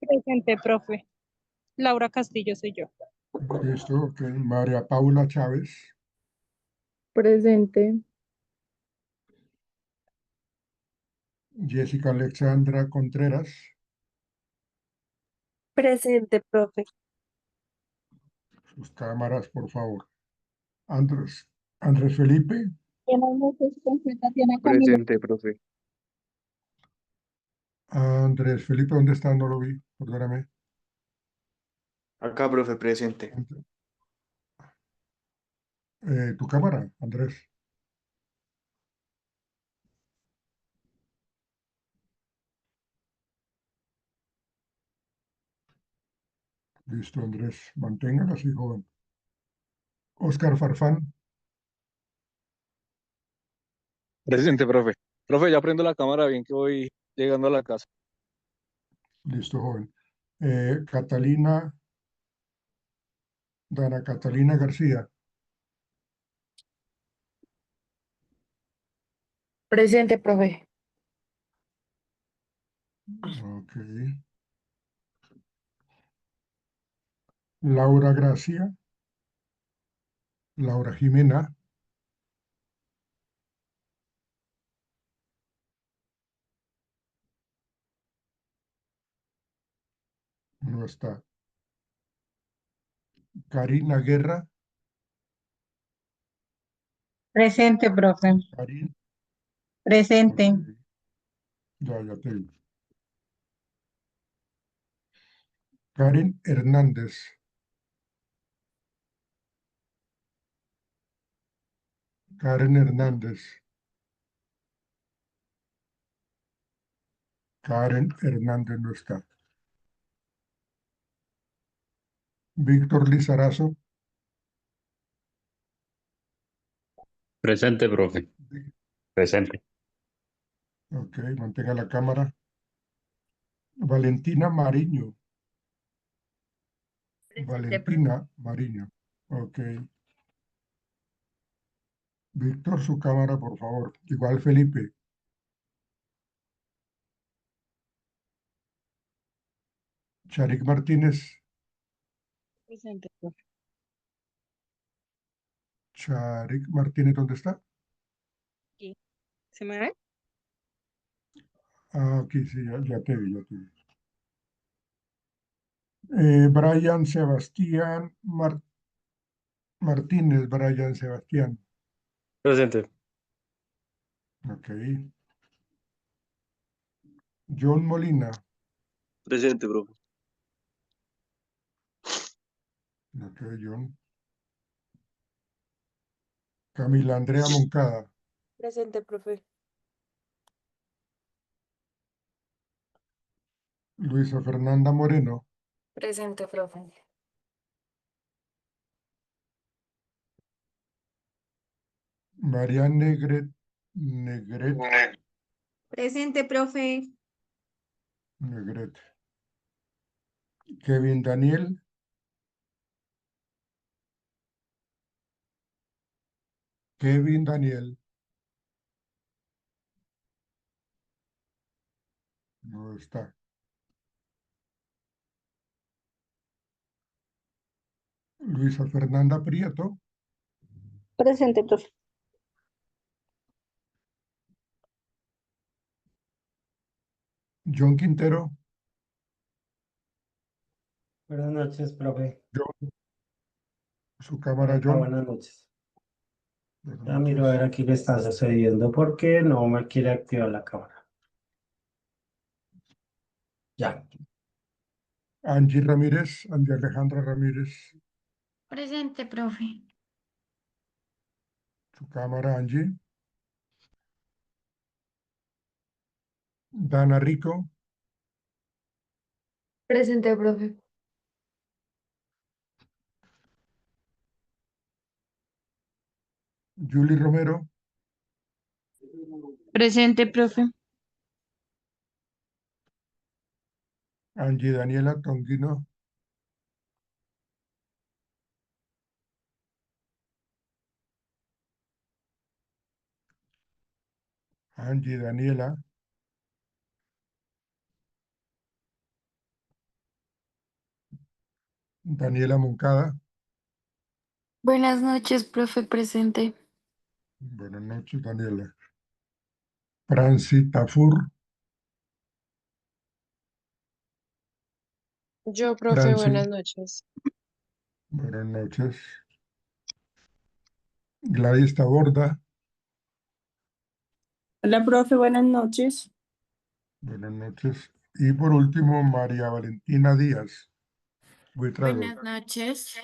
Presente, profe. Laura Castillo soy yo. Listo, ok. María Paula Chávez, Presente. Jessica Alexandra Contreras, Presente, profe. sus cámaras, por favor. Andrés Felipe, Buenas noches, profe. Tatiana Camila. Presente, profe. Andrés Felipe, ¿dónde está? No lo vi, perdóname. Acá, profe, presente. Tu cámara, Andrés. Listo, Andrés, manténgala así, joven. Oscar Farfán, Presente, profe. Profe, ya prendo la cámara bien que voy llegando a la casa. listo, joven. Catalina, Dana Catalina García, Presente, profe. ok. Laura Gracia, Laura Jimena, no está. Karina Guerra, Presente, profe. Karin, Presente. ok. Ya te vi. Karen Hernández, Karen Hernández, Karen Hernández no está. Víctor Lizarazo, Presente, profe. Presente. ok, mantenga la cámara. Valentina Mariño, Presente, profe. Valentina Mariño, ok. Víctor, su cámara, por favor. Igual Felipe. Charik Martínez, Presente, profe. Charik Martínez, ¿dónde está? Aquí. ¿Se me ve? Ah, aquí sí, ya te vi, ya te vi. Brian Sebastián Martínez, Brian Sebastián, Presente. ok. John Molina, Presente, profe. ok, John. Camila Andrea Moncada, Presente, profe. Luisa Fernanda Moreno, Presente, profe. María Negret, Presente, profe. Negret. Kevin Daniel, Kevin Daniel, no está. Luisa Fernanda Prieto, Presente, profe. John Quintero, Buenas noches, profe. John, su cámara, John. Buenas noches. Buenas Ya miro a noches. ver aquí qué está sucediendo porque no me quiere activar la cámara. Ya. Angie Ramírez, Angie Alejandra Ramírez, Presente, profe. su cámara, Angie. Dana Rico, Presente, profe. Julie Romero, Presente, profe. Angie Daniela Tonguino, Angie Daniela, Daniela Moncada. Buenas noches, profe, presente. Buenas noches, Daniela. Franci Tafur. Yo, profe, Franci, buenas noches. buenas noches. Gladys Taborda. Hola, profe, buenas noches. Buenas noches. Y por último, María Valentina Díaz. Buitrago. Buenas noches.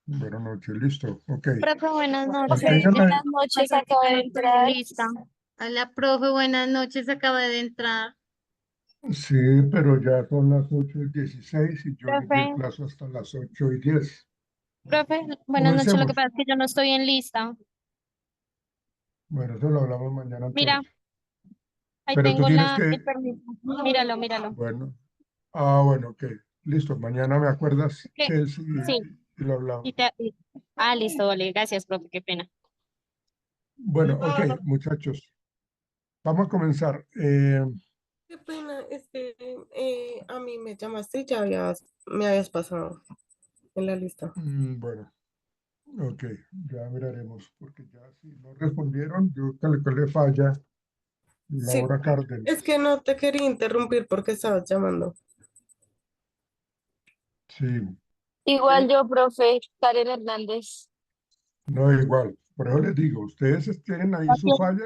Buenas noches, listo. Ok. Profe, buenas noches. Mantengan la- Buenas noches, acabo de entrar. Lista. Hola, profe, buenas noches, acabo de entrar. Sí, pero ya son las 8:16 y yo le di el Profe, plazo hasta las 8:10. profe, buenas noches. Lo que Comencemos. pasa es que yo no estoy en lista. Bueno, eso lo hablamos mañana Mira, entonces. ahí Pero tú tengo tienes el que, permiso. Míralo, míralo. bueno, bueno, ok. Listo, mañana me acuerdas, ¿Qué? Chelsea, Sí. y lo hablamos. Listo, vale. Gracias, profe, qué pena. Bueno, ok, muchachos. Vamos a comenzar. Qué pena, a mí me llamaste y me habías pasado en la lista. Bueno, ok, ya miraremos, porque ya si no respondieron, yo calculé falla. Sí, Laura Cárdenas. es que no te quería interrumpir porque estabas llamando. Sí, Igual yo, profe, Karen Hernández. no igual. Por eso les digo, ustedes tienen ahí su falla.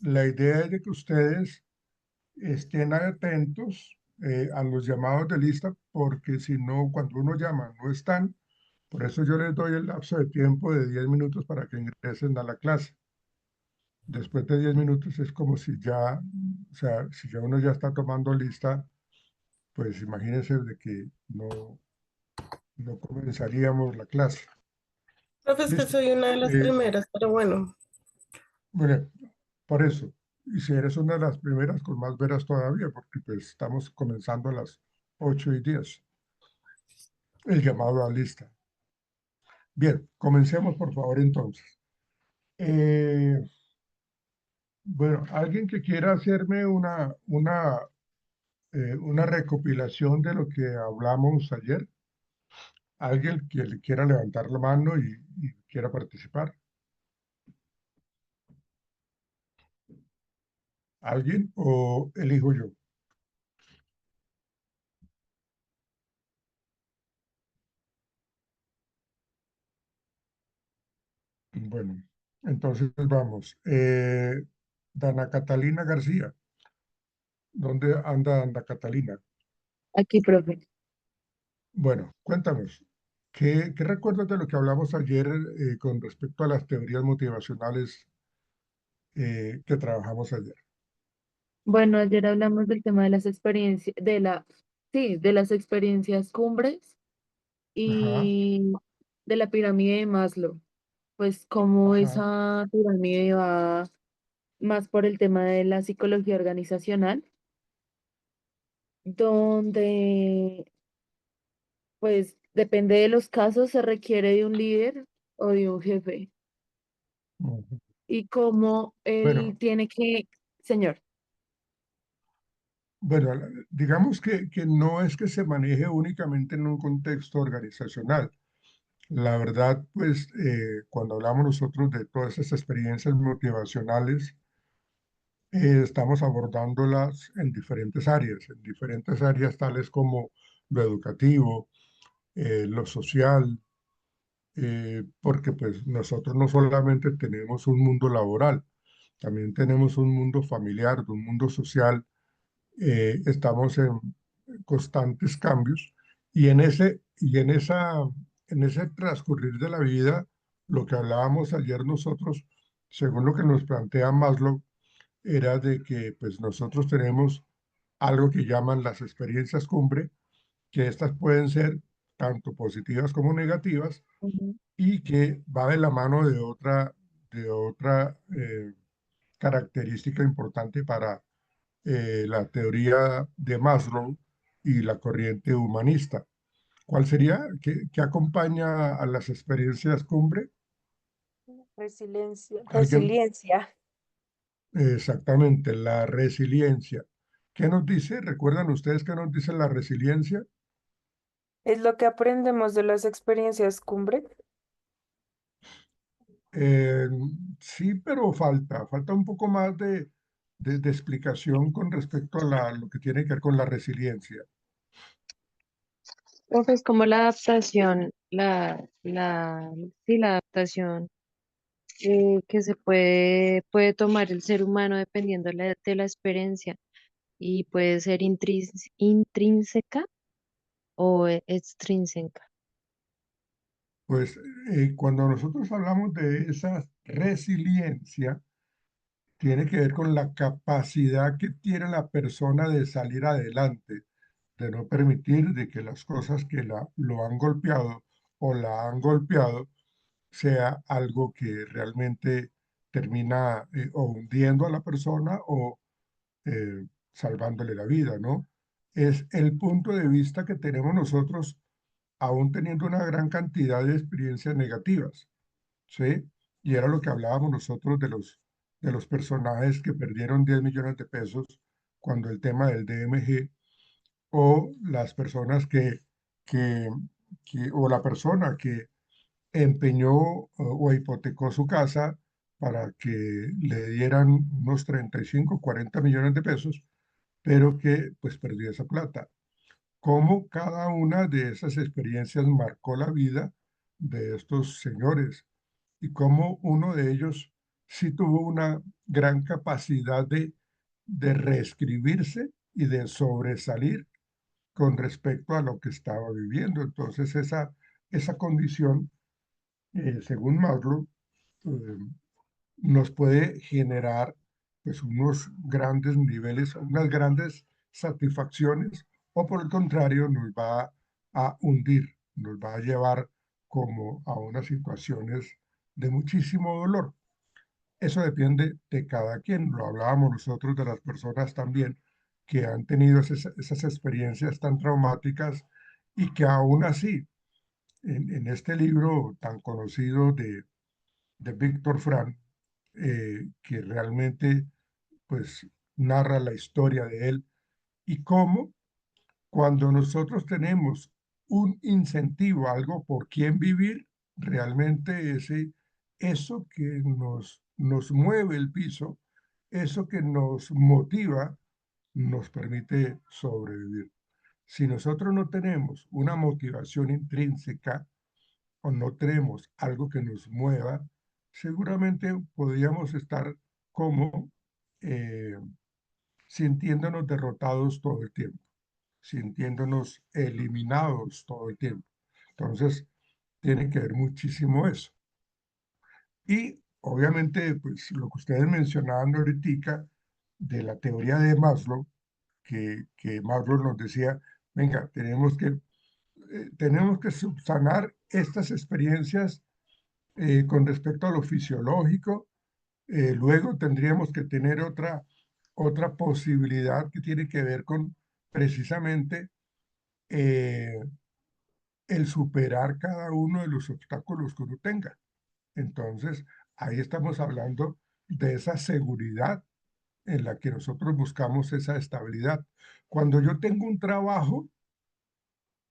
La idea es de que ustedes estén atentos a los llamados de lista, porque si no, cuando uno llama, no están. Por eso yo les doy el lapso de tiempo de 10 minutos para que ingresen a la clase. Después de 10 minutos es como si ya, o sea, si ya uno ya está tomando lista, pues imagínense de que no comenzaríamos la clase. Profe, es que Listo. soy una de las Eh, primeras, pero bueno. bueno, por eso. Y si eres una de las primeras, con más veras todavía, porque pues estamos comenzando a las 8:10. El llamado a lista. Bien, comencemos por favor entonces. Eh, bueno, alguien que quiera hacerme una recopilación de lo que hablamos ayer. Alguien que le quiera levantar la mano y quiera participar. ¿Alguien o elijo yo? Bueno, entonces vamos. Dana Catalina García. ¿Dónde anda Dana Catalina? Aquí, profe. Bueno, cuéntanos. ¿Qué recuerdas de lo que hablamos ayer con respecto a las teorías motivacionales que trabajamos ayer? Bueno, ayer hablamos del tema de las experiencias, sí, de las experiencias cumbres Ajá, y de la pirámide de Maslow. Pues como ajá. esa pirámide va más por el tema de la psicología organizacional, donde pues depende de los casos, se requiere de un líder o de un jefe. Ujú. Y cómo él Bueno, tiene que, señor, bueno, digamos que no es que se maneje únicamente en un contexto organizacional. La verdad, pues, cuando hablamos nosotros de todas esas experiencias motivacionales, estamos abordándolas en diferentes áreas tales como lo educativo, lo social, porque pues nosotros no solamente tenemos un mundo laboral, también tenemos un mundo familiar, un mundo social. Estamos en constantes cambios y en ese transcurrir de la vida, lo que hablábamos ayer nosotros, según lo que nos plantea Maslow, era de que pues nosotros tenemos algo que llaman las experiencias cumbre, que estas pueden ser tanto positivas como negativas ujú, y que va de la mano de otra característica importante para la teoría de Maslow y la corriente humanista. ¿Cuál sería? ¿Qué acompaña a las experiencias cumbre? Resiliencia. ¿Alguien? Resiliencia. Exactamente, la resiliencia. ¿Qué nos dice? ¿Recuerdan ustedes qué nos dice la resiliencia? ¿Es lo que aprendemos de las experiencias cumbre? Eh, sí, pero falta un poco más de explicación con respecto a lo que tiene que ver con la resiliencia. Profe, es como la adaptación, sí, la adaptación que se puede tomar el ser humano dependiendo de la experiencia y puede ser intrínseca o extrínseca. Pues cuando nosotros hablamos de esa resiliencia, tiene que ver con la capacidad que tiene la persona de salir adelante, de no permitir de que las cosas que lo han golpeado o la han golpeado sea algo que realmente termina o hundiendo a la persona o salvándole la vida, ¿no? Es el punto de vista que tenemos nosotros aún teniendo una gran cantidad de experiencias negativas, ¿sí? Y era lo que hablábamos nosotros de los personajes que perdieron 10 millones de pesos cuando el tema del DMG, o las personas que, o la persona que empeñó o hipotecó su casa para que le dieran unos 35, 40 millones de pesos, pero que pues perdió esa plata. Cómo cada una de esas experiencias marcó la vida de estos señores y cómo uno de ellos sí tuvo una gran capacidad de reescribirse y de sobresalir con respecto a lo que estaba viviendo. Entonces esa condición, según Maslow, eh, nos puede generar pues unos grandes niveles, unas grandes satisfacciones, o por el contrario nos va a hundir, nos va a llevar como a unas situaciones de muchísimo dolor. Eso depende de cada quien. Lo hablábamos nosotros de las personas también que han tenido esas experiencias tan traumáticas y que aún así, en este libro tan conocido de Víctor Frank, que realmente pues narra la historia de él y cómo cuando nosotros tenemos un incentivo, algo por quien vivir, realmente eso que nos mueve el piso, eso que nos motiva, nos permite sobrevivir. Si nosotros no tenemos una motivación intrínseca o no tenemos algo que nos mueva, seguramente podríamos estar como eh, sintiéndonos derrotados todo el tiempo, sintiéndonos eliminados todo el tiempo. Entonces, tiene que ver muchísimo eso. Y obviamente, pues lo que ustedes mencionaban ahorita de la teoría de Maslow, que Maslow nos decía, venga, tenemos que subsanar estas experiencias con respecto a lo fisiológico. Luego tendríamos que tener otra posibilidad que tiene que ver con precisamente eh, el superar cada uno de los obstáculos que uno tenga. Entonces, ahí estamos hablando de esa seguridad en la que nosotros buscamos esa estabilidad. Cuando yo tengo un trabajo,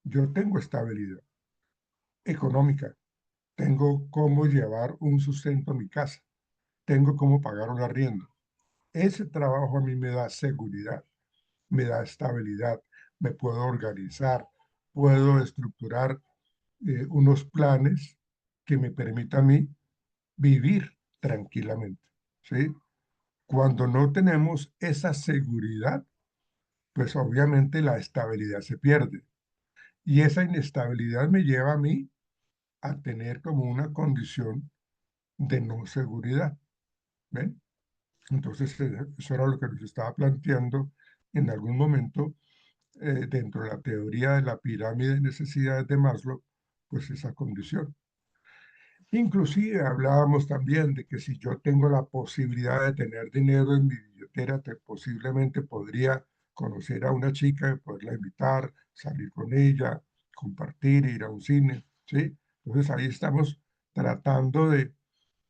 yo tengo estabilidad económica, tengo cómo llevar un sustento a mi casa, tengo cómo pagar un arriendo. Ese trabajo a mí me da seguridad, me da estabilidad, me puedo organizar, puedo estructurar unos planes que me permitan a mí vivir tranquilamente, ¿sí? Cuando no tenemos esa seguridad, pues obviamente la estabilidad se pierde. Y esa inestabilidad me lleva a mí a tener como una condición de no seguridad, ¿ven? Entonces, eso era lo que nos estaba planteando en algún momento dentro de la teoría de la pirámide de necesidades de Maslow, pues esa condición. Inclusive hablábamos también de que si yo tengo la posibilidad de tener dinero en mi billetera, posiblemente podría conocer a una chica, poderla invitar, salir con ella, compartir, ir a un cine, ¿sí? Entonces ahí estamos tratando de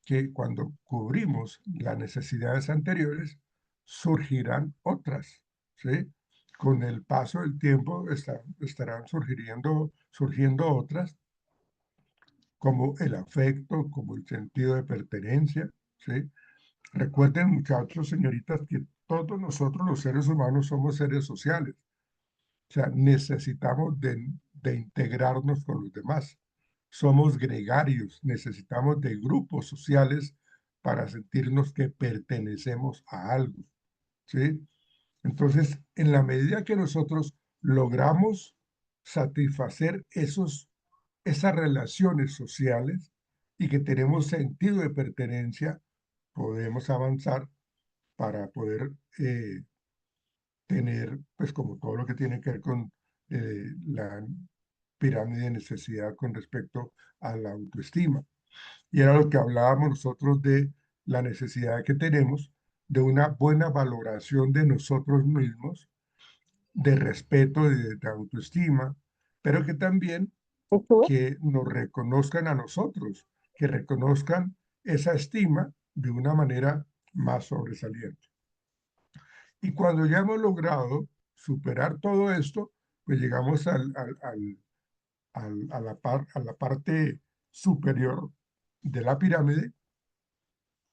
que cuando cubrimos las necesidades anteriores, surgirán otras, ¿sí? con el paso del tiempo estarán surgiendo otras, como el afecto, como el sentido de pertenencia, ¿sí? Recuerden, muchachos, señoritas, que todos nosotros los seres humanos somos seres sociales. O sea, necesitamos de integrarnos con los demás. Somos gregarios, necesitamos de grupos sociales para sentirnos que pertenecemos a algo, ¿sí? Entonces, en la medida que nosotros logramos satisfacer esas relaciones sociales y que tenemos sentido de pertenencia, podemos avanzar para poder tener, pues como todo lo que tiene que ver con la pirámide de necesidad con respecto a la autoestima. Y era lo que hablábamos nosotros de la necesidad que tenemos de una buena valoración de nosotros mismos, de respeto, de autoestima, pero que también que nos reconozcan a nosotros, que reconozcan esa estima de una manera más sobresaliente. Y cuando ya hemos logrado superar todo esto, pues llegamos a la parte superior de la pirámide,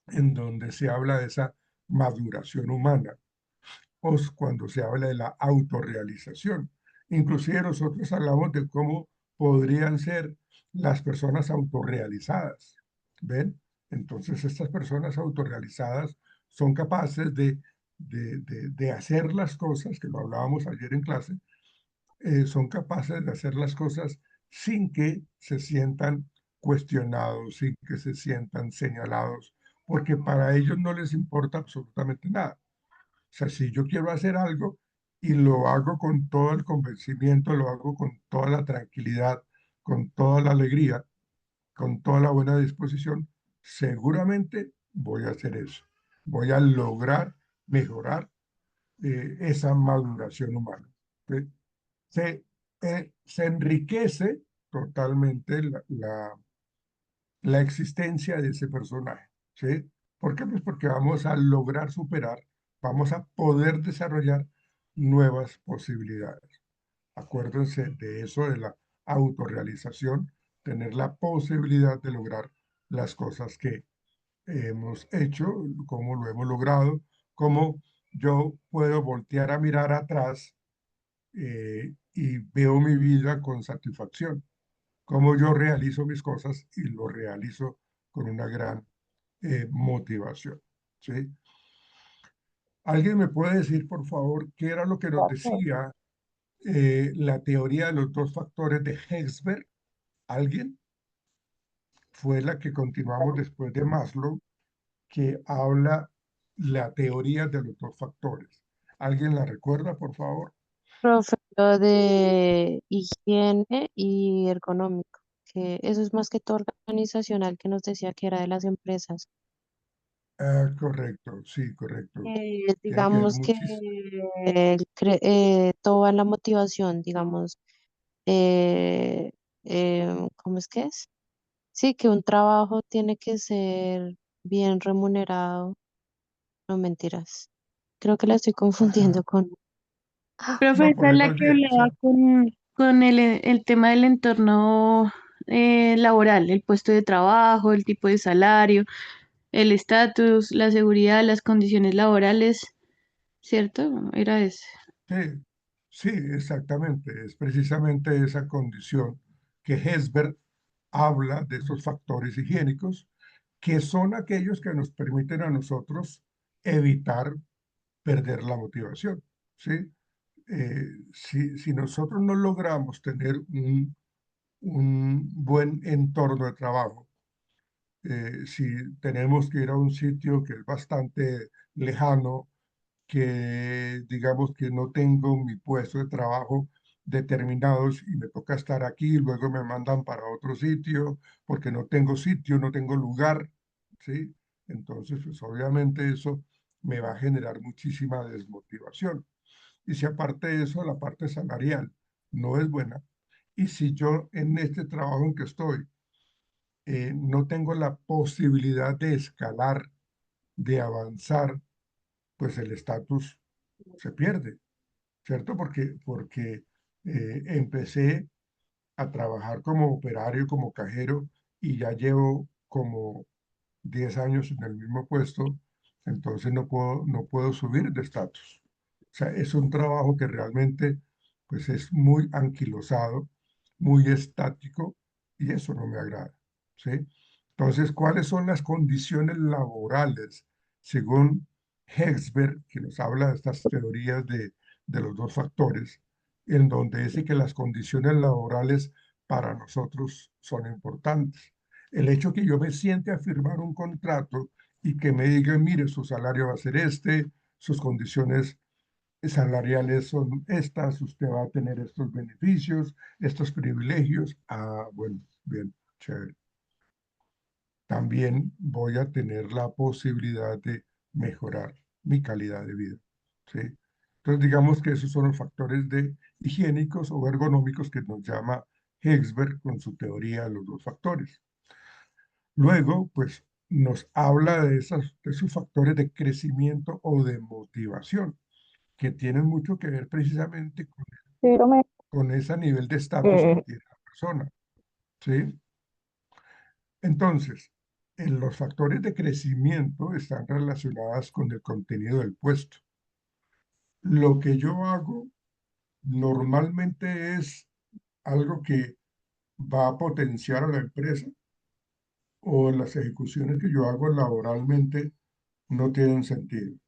en donde se habla de esa maduración humana, o cuando se habla de la autorrealización. Inclusive nosotros hablamos de cómo podrían ser las personas autorrealizadas. ¿Ven? Entonces estas personas autorrealizadas son capaces de hacer las cosas, que lo hablábamos ayer en clase, son capaces de hacer las cosas sin que se sientan cuestionados, sin que se sientan señalados, porque para ellos no les importa absolutamente nada. O sea, si yo quiero hacer algo y lo hago con todo el convencimiento, lo hago con toda la tranquilidad, con toda la alegría, con toda la buena disposición, seguramente voy a hacer eso. Voy a lograr mejorar esa maduración humana. ¿Sí? Se enriquece totalmente la existencia de ese personaje. ¿Sí? ¿Por qué? Pues porque vamos a lograr superar, vamos a poder desarrollar nuevas posibilidades. Acuérdense de eso, de la autorrealización, tener la posibilidad de lograr las cosas que hemos hecho, cómo lo hemos logrado, cómo yo puedo voltear a mirar atrás y veo mi vida con satisfacción, cómo yo realizo mis cosas y lo realizo con una gran motivación. ¿Sí? ¿Alguien me puede decir, por favor, qué era lo que nos decía la teoría de los dos factores de Herzberg? ¿Alguien? Fue la que continuamos después de Maslow, que habla la teoría de los dos factores. ¿Alguien la recuerda, por favor? Profe, lo de higiene y ergonómico, que eso es más que todo organizacional que nos decía que era de las empresas. Ah, correcto, sí, correcto. Tiene que ver Digamos que muchísimo. todo va en la motivación, digamos, eh, ¿cómo es que es? Sí, que un trabajo tiene que ser bien remunerado, no mentiras. Creo que la estoy confundiendo con... Profe, No, esa por es ahí la más que bien. O hablaba sea, con el tema del entorno laboral, el puesto de trabajo, el tipo de salario, el estatus, la seguridad, las condiciones laborales, ¿cierto? Era ese. sí, sí, exactamente. Es precisamente esa condición que Hesberg habla de esos factores higiénicos, que son aquellos que nos permiten a nosotros evitar perder la motivación. ¿Sí? Si nosotros no logramos tener un buen entorno de trabajo, si tenemos que ir a un sitio que es bastante lejano, que digamos que no tengo mi puesto de trabajo determinados y me toca estar aquí y luego me mandan para otro sitio porque no tengo sitio, no tengo lugar, ¿sí? Entonces, pues obviamente eso me va a generar muchísima desmotivación. Y si aparte de eso, la parte salarial no es buena, y si yo en este trabajo en que estoy no tengo la posibilidad de escalar, de avanzar, pues el estatus se pierde. ¿cierto? Porque empecé a trabajar como operario, como cajero, y ya llevo como 10 años en el mismo puesto, entonces no puedo subir de estatus. O sea, es un trabajo que realmente pues es muy anquilosado, muy estático, y eso no me agrada, ¿sí? Entonces, ¿cuáles son las condiciones laborales según Hexberg, que nos habla de estas teorías de los dos factores, en donde dice que las condiciones laborales para nosotros son importantes? El hecho que yo me siente a firmar un contrato y que me digan, mire, su salario va a ser este, sus condiciones salariales son estas, usted va a tener estos beneficios, estos privilegios. Ah, bueno, bien, chévere. También voy a tener la posibilidad de mejorar mi calidad de vida, ¿sí? Entonces, digamos que esos son los factores higiénicos o ergonómicos que nos llama Hexberg con su teoría de los dos factores. Luego, pues, nos habla de esos factores de crecimiento o de motivación, que tienen mucho que ver precisamente con ese nivel de estatus que tiene la persona, ¿sí? Entonces, los factores de crecimiento están relacionados con el contenido del puesto. Lo que yo hago normalmente es algo que va a potenciar a la empresa, o las ejecuciones que yo hago laboralmente no tienen sentido. O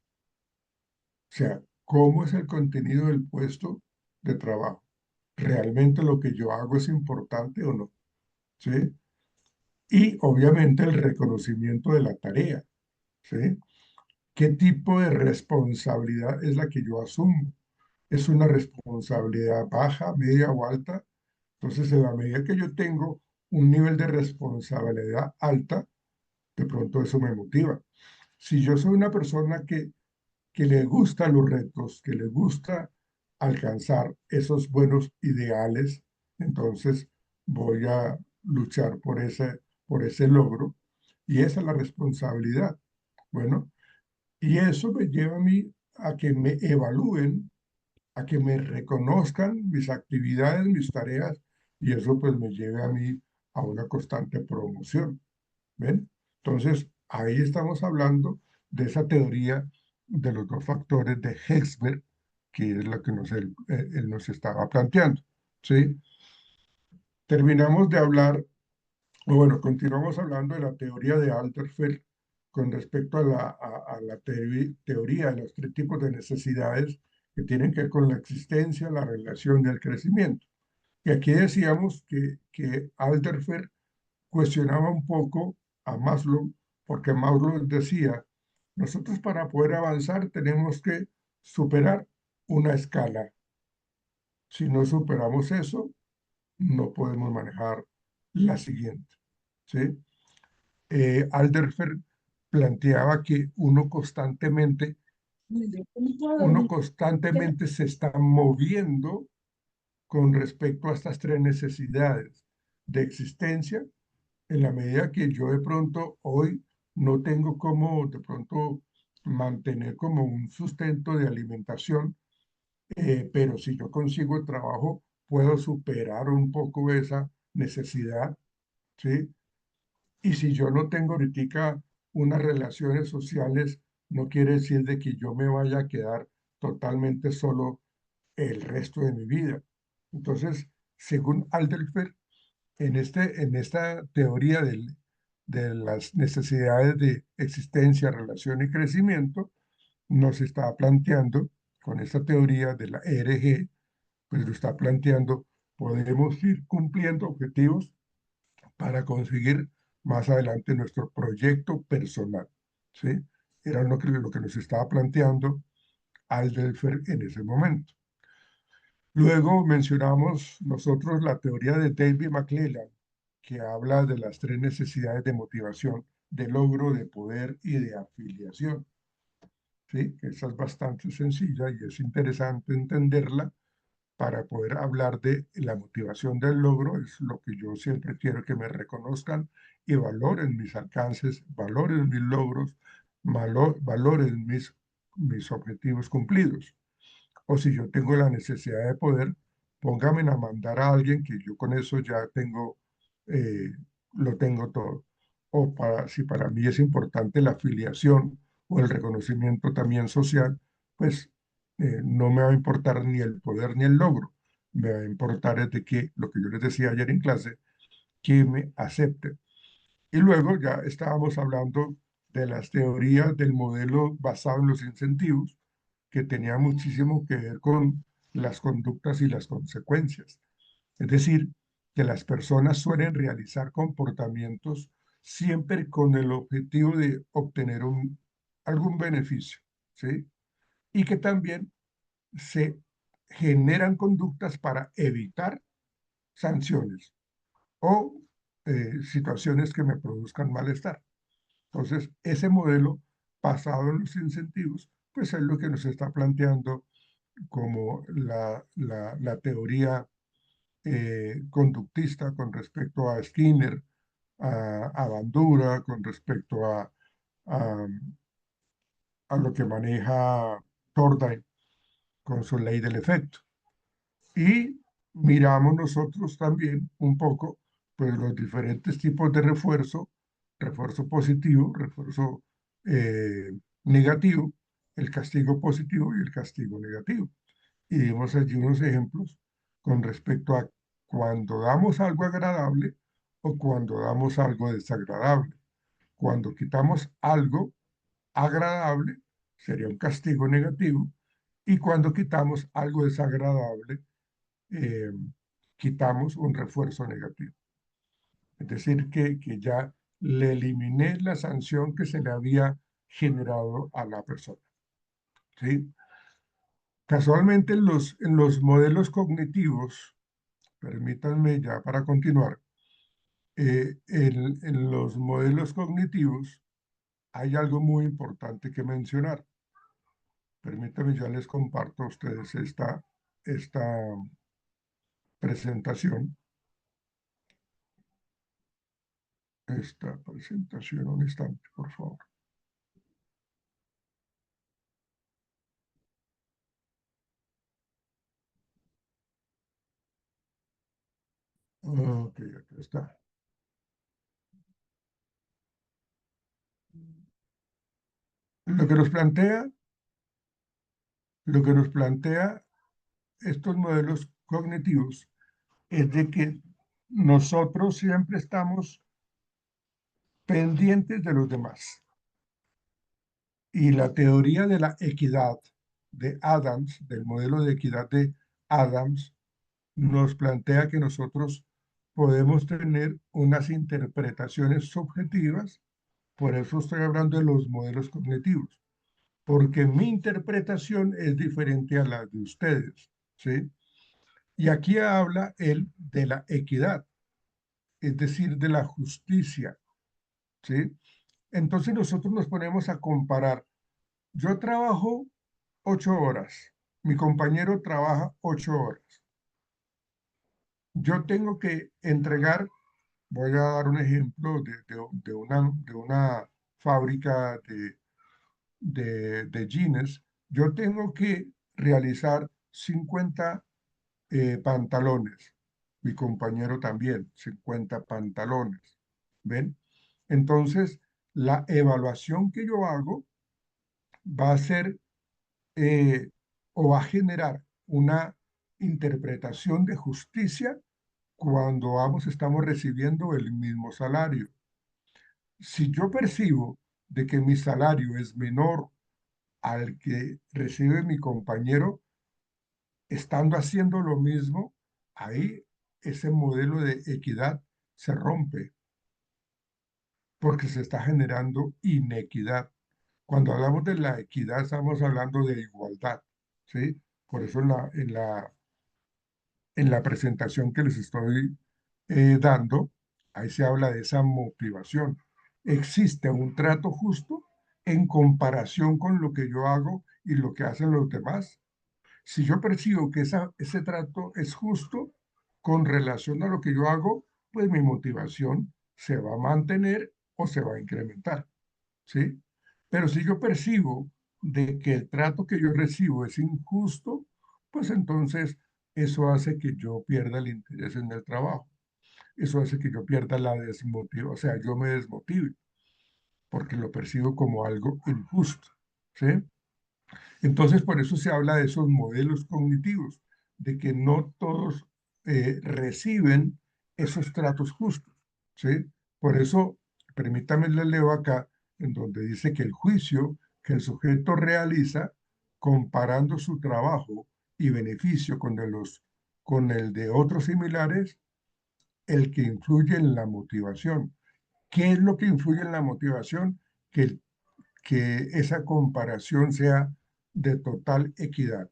sea, ¿cómo es el contenido del puesto de trabajo? ¿Realmente lo que yo hago es importante o no? ¿Sí? Y obviamente el reconocimiento de la tarea. ¿Sí? ¿Qué tipo de responsabilidad es la que yo asumo? ¿Es una responsabilidad baja, media o alta? Entonces, en la medida que yo tengo un nivel de responsabilidad alta, de pronto eso me motiva. Si yo soy una persona que le gustan los retos, que le gusta alcanzar esos buenos ideales, entonces voy a luchar por ese logro, y esa es la responsabilidad. Bueno, y eso me lleva a mí a que me evalúen, a que me reconozcan mis actividades, mis tareas, y eso pues me lleva a mí a una constante promoción. ¿Ven? Entonces, ahí estamos hablando de esa teoría de los dos factores de Hexberg, que es lo que él nos estaba planteando. ¿Sí? Terminamos de hablar, o bueno, continuamos hablando de la teoría de Alterfeld con respecto a la teoría de los tres tipos de necesidades que tienen que ver con la existencia, la relación y el crecimiento. Y aquí decíamos que Alterfeld cuestionaba un poco a Maslow, porque Maslow decía, nosotros para poder avanzar tenemos que superar una escala. Si no superamos eso, no podemos manejar la siguiente. ¿Sí? Alderfer planteaba que uno constantemente se está moviendo con respecto a estas tres necesidades de existencia, en la medida que yo de pronto hoy no tengo como de pronto mantener como un sustento de alimentación, pero si yo consigo trabajo, puedo superar un poco esa necesidad, ¿sí? Y si yo no tengo ahorita unas relaciones sociales, no quiere decir de que yo me vaya a quedar totalmente solo el resto de mi vida. Entonces, según Alderfer, en esta teoría de las necesidades de existencia, relación y crecimiento, nos está planteando, con esta teoría de la ERG, pues lo está planteando, podemos ir cumpliendo objetivos para conseguir más adelante nuestro proyecto personal, ¿sí? Era lo que nos estaba planteando Alderfer en ese momento. Luego mencionamos nosotros la teoría de David McClelland, que habla de las tres necesidades de motivación, de logro, de poder y de afiliación. ¿Sí? Esa es bastante sencilla y es interesante entenderla para poder hablar de la motivación del logro. Es lo que yo siempre quiero, que me reconozcan y valoren mis alcances, valoren mis logros, valoren mis objetivos cumplidos. o si yo tengo la necesidad de poder, póngame a mandar a alguien que yo con eso ya tengo, eh, lo tengo todo. O si para mí es importante la afiliación o el reconocimiento también social, pues no me va a importar ni el poder ni el logro. Me va a importar es de que, lo que yo les decía ayer en clase, que me acepten. Y luego ya estábamos hablando de las teorías del modelo basado en los incentivos, que tenía muchísimo que ver con las conductas y las consecuencias. Es decir, que las personas suelen realizar comportamientos siempre con el objetivo de obtener algún beneficio, ¿sí? Y que también se generan conductas para evitar sanciones o situaciones que me produzcan malestar. Entonces, ese modelo basado en los incentivos, pues es lo que nos está planteando como la teoría conductista con respecto a Skinner, a Bandura, con respecto a, a lo que maneja Thorndike con su ley del efecto. Y miramos nosotros también un poco pues, los diferentes tipos de refuerzo, refuerzo positivo, refuerzo negativo, el castigo positivo y el castigo negativo. Y dimos allí unos ejemplos con respecto a cuando damos algo agradable o cuando damos algo desagradable. Cuando quitamos algo agradable, sería un castigo negativo, y cuando quitamos algo desagradable, eh, quitamos un refuerzo negativo. Es decir, que ya le eliminé la sanción que se le había generado a la persona. ¿Sí? Casualmente en los modelos cognitivos, permítanme ya para continuar, en los modelos cognitivos hay algo muy importante que mencionar. Permítanme, ya les comparto a ustedes esta presentación. Un instante, por favor. Ok, aquí está. Lo que nos plantea, lo que nos plantea estos modelos cognitivos es de que nosotros siempre estamos pendientes de los demás. Y la teoría de la equidad de Adams, del modelo de equidad de Adams, nos plantea que nosotros podemos tener unas interpretaciones subjetivas, por eso estoy hablando de los modelos cognitivos, porque mi interpretación es diferente a la de ustedes, ¿sí? Y aquí habla él de la equidad, es decir, de la justicia, ¿sí? Entonces nosotros nos ponemos a comparar. Yo trabajo 8 horas, mi compañero trabaja 8 horas. Yo tengo que entregar, voy a dar un ejemplo de una fábrica de jeans. Yo tengo que realizar 50 pantalones. Mi compañero también, 50 pantalones. ¿Ven? Entonces, la evaluación que yo hago va a ser o va a generar una interpretación de justicia cuando ambos estamos recibiendo el mismo salario. Si yo percibo de que mi salario es menor al que recibe mi compañero, estando haciendo lo mismo, ahí ese modelo de equidad se rompe porque se está generando inequidad. Cuando hablamos de la equidad, estamos hablando de igualdad, ¿sí? Por eso en la presentación que les estoy dando, ahí se habla de esa motivación. Existe un trato justo en comparación con lo que yo hago y lo que hacen los demás. Si yo percibo que ese trato es justo con relación a lo que yo hago, pues mi motivación se va a mantener o se va a incrementar, ¿sí? Pero si yo percibo de que el trato que yo recibo es injusto pues entonces eso hace que yo pierda el interés en el trabajo. Eso hace que yo pierda la desmotivación, o sea, yo me desmotive, porque lo percibo como algo injusto, ¿sí? Entonces, por eso se habla de esos modelos cognitivos, de que no todos reciben esos tratos justos, ¿sí? Por eso, permítame le leo acá, en donde dice que el juicio que el sujeto realiza comparando su trabajo y beneficio con el de otros similares, el que influye en la motivación. ¿Qué es lo que influye en la motivación? Que esa comparación sea de total equidad.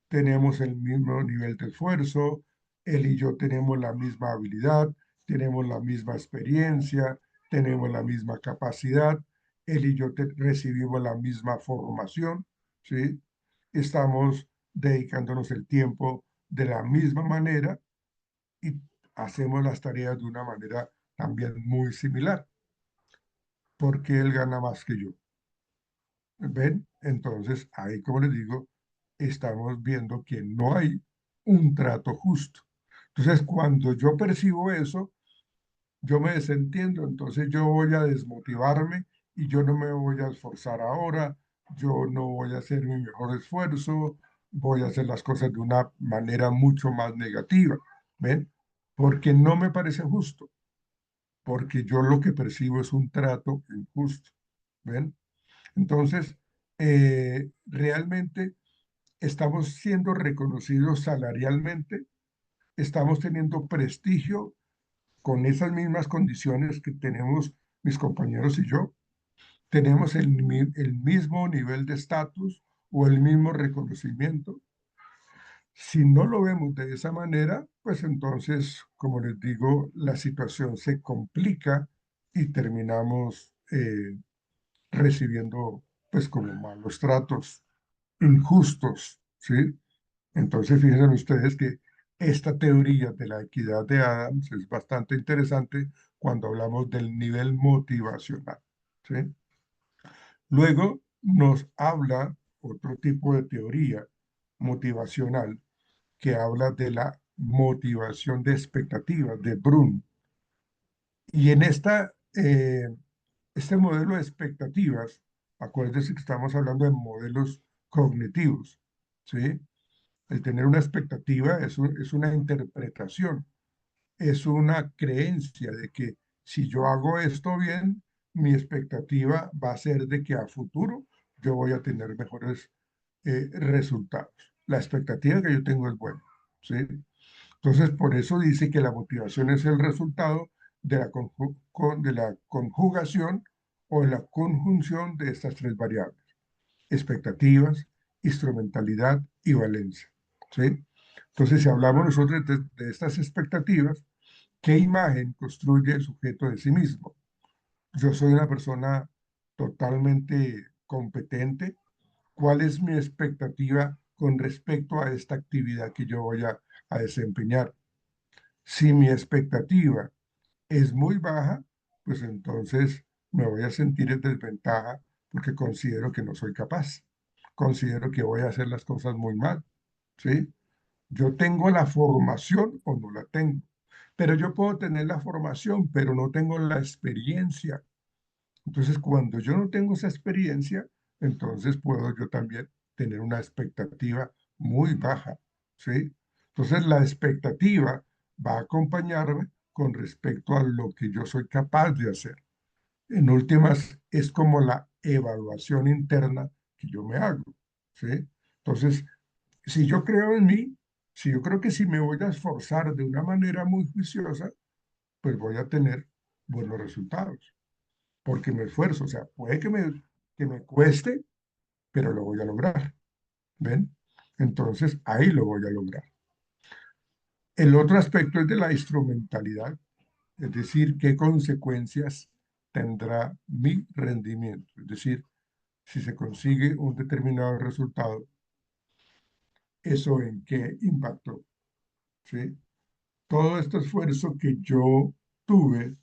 Tenemos el mismo nivel de esfuerzo, él y yo tenemos la misma habilidad, tenemos la misma experiencia, tenemos la misma capacidad, él y yo recibimos la misma formación, ¿sí? Estamos dedicándonos el tiempo de la misma manera y hacemos las tareas de una manera también muy similar, porque él gana más que yo. ¿Ven? Entonces, ahí, como les digo, estamos viendo que no hay un trato justo. Entonces, cuando yo percibo eso, yo me desentiendo, entonces yo voy a desmotivarme y yo no me voy a esforzar ahora, yo no voy a hacer mi mejor esfuerzo, voy a hacer las cosas de una manera mucho más negativa, ¿ven? Porque no me parece justo, porque yo lo que percibo es un trato injusto, ¿ven? Entonces, realmente estamos siendo reconocidos salarialmente, estamos teniendo prestigio con esas mismas condiciones que tenemos mis compañeros y yo, tenemos el mismo nivel de estatus o el mismo reconocimiento. Si no lo vemos de esa manera, pues entonces, como les digo, la situación se complica y terminamos recibiendo pues como malos tratos injustos, ¿sí? Entonces fíjense ustedes que esta teoría de la equidad de Adams es bastante interesante cuando hablamos del nivel motivacional, ¿sí? Luego nos habla otro tipo de teoría motivacional que habla de la motivación de expectativas de Brun. Y en este modelo de expectativas, acuérdense que estamos hablando de modelos cognitivos, ¿sí? El tener una expectativa es una interpretación, es una creencia de que si yo hago esto bien, mi expectativa va a ser de que a futuro yo voy a tener mejores resultados. La expectativa que yo tengo es buena, ¿sí? Entonces, por eso dice que la motivación es el resultado de de la conjugación o de la conjunción de estas tres variables: expectativas, instrumentalidad y valencia, ¿sí? Entonces, si hablamos nosotros de estas expectativas, ¿qué imagen construye el sujeto de sí mismo? Yo soy una persona totalmente competente. ¿Cuál es mi expectativa con respecto a esta actividad que yo voy a desempeñar? Si mi expectativa es muy baja, pues entonces me voy a sentir en desventaja porque considero que no soy capaz. Considero que voy a hacer las cosas muy mal, ¿sí? Yo tengo la formación o no la tengo, pero yo puedo tener la formación, pero no tengo la experiencia. Entonces, cuando yo no tengo esa experiencia, entonces puedo yo también tener una expectativa muy baja, ¿sí? Entonces, la expectativa va a acompañarme con respecto a lo que yo soy capaz de hacer. En últimas, es como la evaluación interna que yo me hago, ¿sí? Entonces, si yo creo en mí, si yo creo que si me voy a esforzar de una manera muy juiciosa, pues voy a tener buenos resultados porque me esfuerzo. O sea, puede que me cueste, pero lo voy a lograr. ¿Ven? Entonces, ahí lo voy a lograr. El otro aspecto es de la instrumentalidad, es decir, qué consecuencias tendrá mi rendimiento. Es decir, si se consigue un determinado resultado, ¿eso en qué impactó? ¿Sí? Todo este esfuerzo que yo tuve,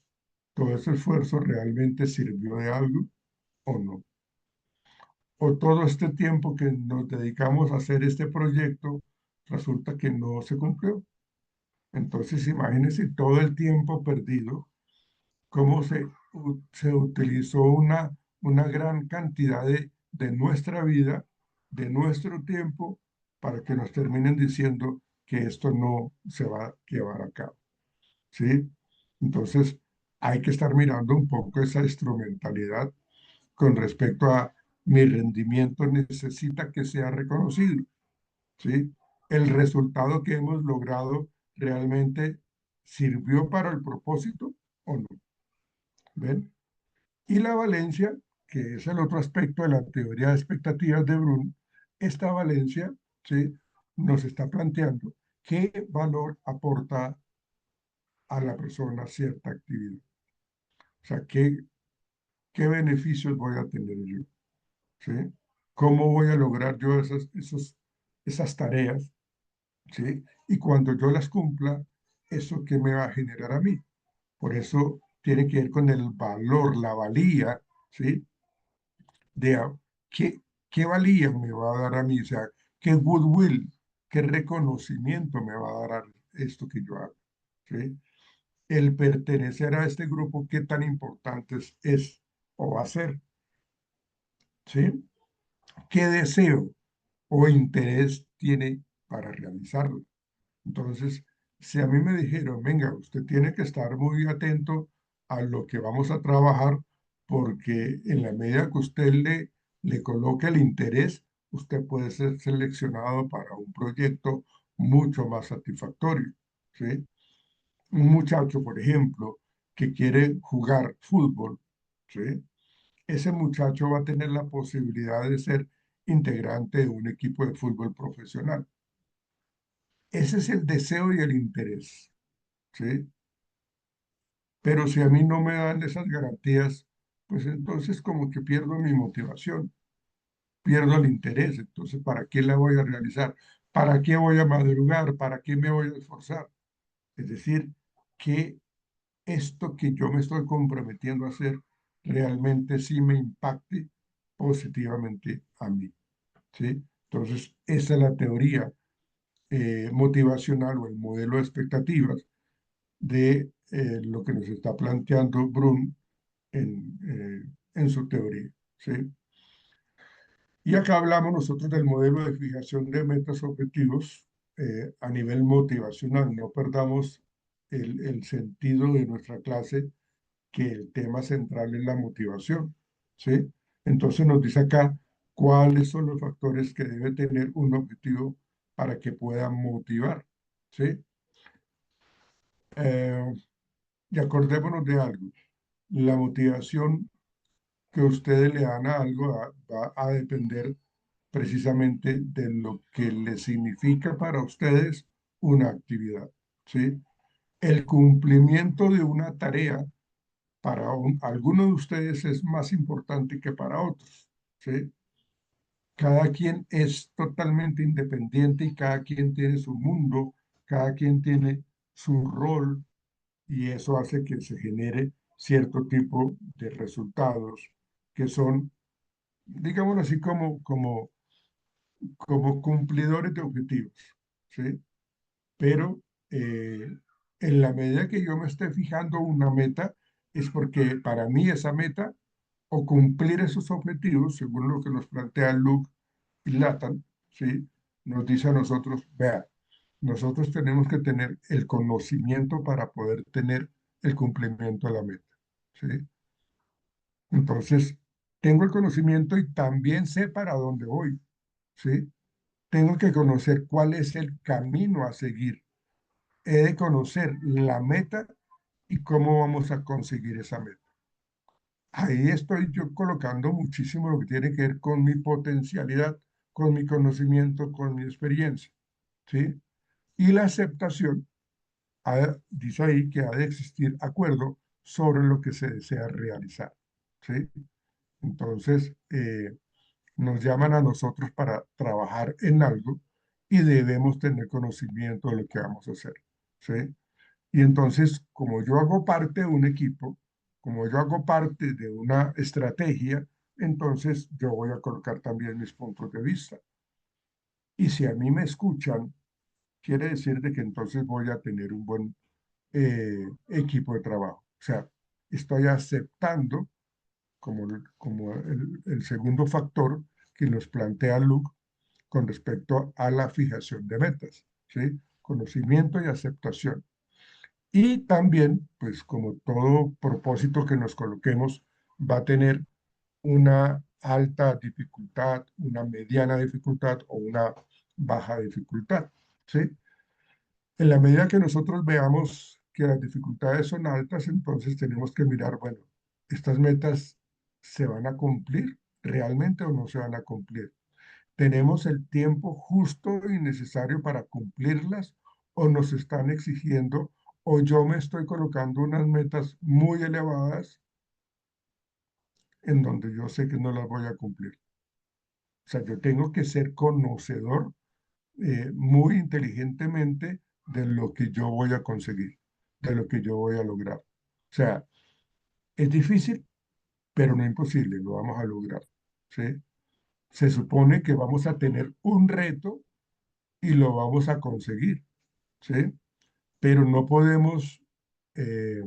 todo ese esfuerzo realmente sirvió de algo o no. o todo este tiempo que nos dedicamos a hacer este proyecto resulta que no se cumplió. Entonces, imagínense todo el tiempo perdido, cómo se utilizó una gran cantidad de nuestra vida, de nuestro tiempo, para que nos terminen diciendo que esto no se va a llevar a cabo. ¿Sí? Entonces, hay que estar mirando un poco esa instrumentalidad con respecto a mi rendimiento necesita que sea reconocido. ¿Sí? El resultado que hemos logrado realmente sirvió para el propósito o no. ¿Ven? Y la valencia, que es el otro aspecto de la teoría de expectativas de Brun, esta valencia, ¿sí?, nos está planteando qué valor aporta a la persona cierta actividad. O sea, qué beneficios voy a tener yo, ¿sí? ¿Cómo voy a lograr yo esas tareas, ¿sí? Y cuando yo las cumpla, ¿eso qué me va a generar a mí? Por eso tiene que ver con el valor, la valía, ¿sí? De qué valía me va a dar a mí, o sea, qué goodwill, qué reconocimiento me va a dar esto que yo hago, ¿sí? El pertenecer a este grupo, qué tan importante es o va a ser, ¿sí? ¿Qué deseo o interés tiene para realizarlo? Entonces, si a mí me dijeron, venga, usted tiene que estar muy atento a lo que vamos a trabajar, porque en la medida que usted le coloque el interés, usted puede ser seleccionado para un proyecto mucho más satisfactorio, ¿sí? Un muchacho, por ejemplo, que quiere jugar fútbol, ¿sí? Ese muchacho va a tener la posibilidad de ser integrante de un equipo de fútbol profesional. Ese es el deseo y el interés, ¿sí? Pero si a mí no me dan esas garantías, pues entonces como que pierdo mi motivación, pierdo el interés. Entonces, ¿para qué la voy a realizar? ¿Para qué voy a madrugar? ¿Para qué me voy a esforzar? Es decir, que esto que yo me estoy comprometiendo a hacer realmente sí me impacte positivamente a mí, ¿sí? Entonces, esa es la teoría motivacional o el modelo de expectativas de lo que nos está planteando Brun en su teoría, ¿sí? Y acá hablamos nosotros del modelo de fijación de metas objetivos a nivel motivacional. No perdamos el sentido de nuestra clase, que el tema central es la motivación, ¿sí? Entonces nos dice acá cuáles son los factores que debe tener un objetivo para que pueda motivar, ¿sí? Y acordémonos de algo, la motivación que ustedes le dan a algo va a depender precisamente de lo que le significa para ustedes una actividad, ¿sí? El cumplimiento de una tarea para algunos de ustedes es más importante que para otros, ¿sí? Cada quien es totalmente independiente y cada quien tiene su mundo, cada quien tiene su rol y eso hace que se genere cierto tipo de resultados que son, digámoslo así, como cumplidores de objetivos, ¿sí? Pero en la medida que yo me esté fijando una meta, es porque para mí esa meta o cumplir esos objetivos, según lo que nos plantea Luke y Latan, ¿sí?, nos dice a nosotros, vea, nosotros tenemos que tener el conocimiento para poder tener el cumplimiento de la meta, ¿sí? Entonces, tengo el conocimiento y también sé para dónde voy, ¿sí? Tengo que conocer cuál es el camino a seguir. He de conocer la meta y cómo vamos a conseguir esa meta. Ahí estoy yo colocando muchísimo lo que tiene que ver con mi potencialidad, con mi conocimiento, con mi experiencia, ¿sí? Y la aceptación, dice ahí que ha de existir acuerdo sobre lo que se desea realizar, ¿sí? Entonces, nos llaman a nosotros para trabajar en algo y debemos tener conocimiento de lo que vamos a hacer, ¿sí? Y entonces, como yo hago parte de un equipo, como yo hago parte de una estrategia, entonces yo voy a colocar también mis puntos de vista. Y si a mí me escuchan, quiere decir de que entonces voy a tener un buen equipo de trabajo. O sea, estoy aceptando como el segundo factor que nos plantea Luke con respecto a la fijación de metas, ¿sí? Conocimiento y aceptación. Y también, pues como todo propósito que nos coloquemos va a tener una alta dificultad, una mediana dificultad o una baja dificultad, ¿sí? En la medida que nosotros veamos que las dificultades son altas, entonces tenemos que mirar, bueno, ¿estas metas se van a cumplir realmente o no se van a cumplir? ¿Tenemos el tiempo justo y necesario para cumplirlas o nos están exigiendo o yo me estoy colocando unas metas muy elevadas en donde yo sé que no las voy a cumplir? O sea, yo tengo que ser conocedor muy inteligentemente de lo que yo voy a conseguir, de lo que yo voy a lograr. O sea, es difícil, pero no imposible, lo vamos a lograr, ¿sí? Se supone que vamos a tener un reto y lo vamos a conseguir, ¿sí? Pero no podemos eh,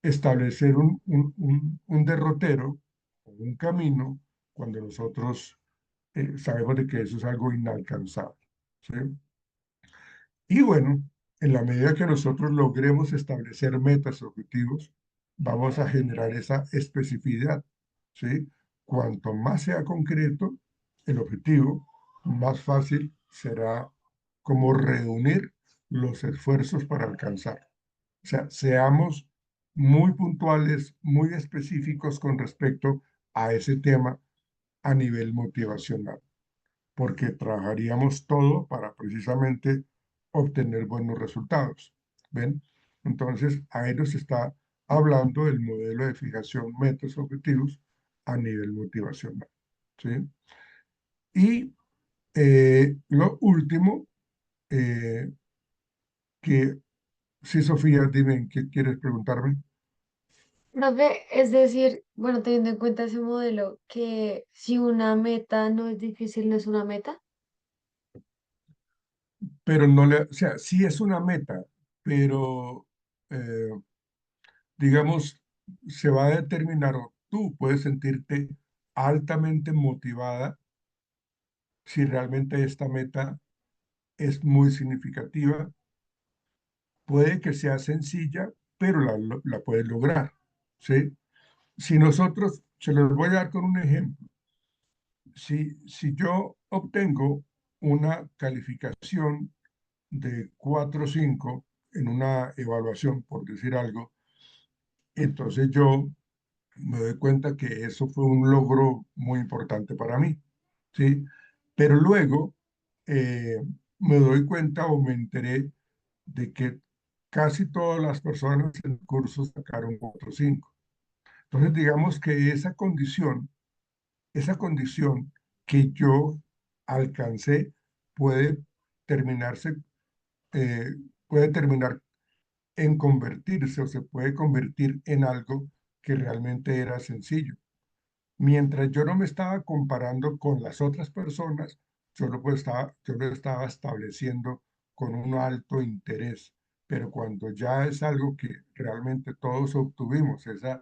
establecer un derrotero o un camino cuando nosotros sabemos de que eso es algo inalcanzable, ¿sí? Y bueno, en la medida que nosotros logremos establecer metas, objetivos, vamos a generar esa especificidad, ¿sí? Cuanto más sea concreto el objetivo, más fácil será como reunir los esfuerzos para alcanzar. O sea, seamos muy puntuales, muy específicos con respecto a ese tema a nivel motivacional, porque trabajaríamos todo para precisamente obtener buenos resultados. ¿Ven? Entonces, a ellos se está hablando del modelo de fijación metas objetivos a nivel motivacional. ¿Sí? Y lo último, que sí, Sofía, dime, ¿qué quieres preguntarme? Profe, es decir, bueno, teniendo en cuenta ese modelo, que si una meta no es difícil, no es una meta. Pero no le, o sea, sí es una meta, pero eh, digamos, se va a determinar, o tú puedes sentirte altamente motivada si realmente esta meta es muy significativa. Puede que sea sencilla, pero la puedes lograr, ¿sí? Si nosotros, se los voy a dar con un ejemplo. Si yo obtengo una calificación de 4 o 5 en una evaluación, por decir algo, entonces yo me doy cuenta que eso fue un logro muy importante para mí, ¿sí? Pero luego eh, me doy cuenta o me enteré de que casi todas las personas en el curso sacaron 4 o 5. Entonces, digamos que esa condición que yo alcancé puede terminarse, eh, puede terminar en convertirse o se puede convertir en algo que realmente era sencillo. Mientras yo no me estaba comparando con las otras personas, yo lo estaba estableciendo con un alto interés. Pero cuando ya es algo que realmente todos obtuvimos, esa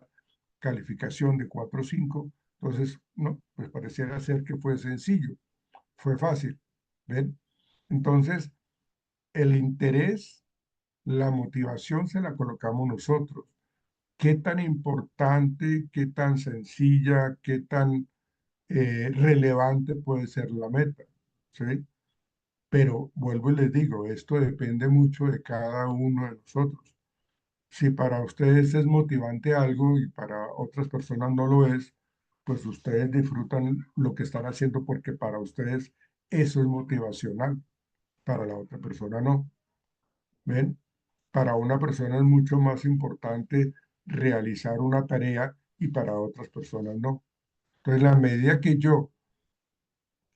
calificación de 4 o 5, entonces, no, pues pareciera ser que fue sencillo, fue fácil. ¿Ven? Entonces, el interés, la motivación se la colocamos nosotros. ¿Qué tan importante, qué tan sencilla, qué tan relevante puede ser la meta? ¿Sí? Pero vuelvo y les digo, esto depende mucho de cada uno de nosotros. Si para ustedes es motivante algo y para otras personas no lo es, pues ustedes disfrutan lo que están haciendo porque para ustedes eso es motivacional, para la otra persona no. ¿Ven? Para una persona es mucho más importante realizar una tarea y para otras personas no. Entonces, la medida que yo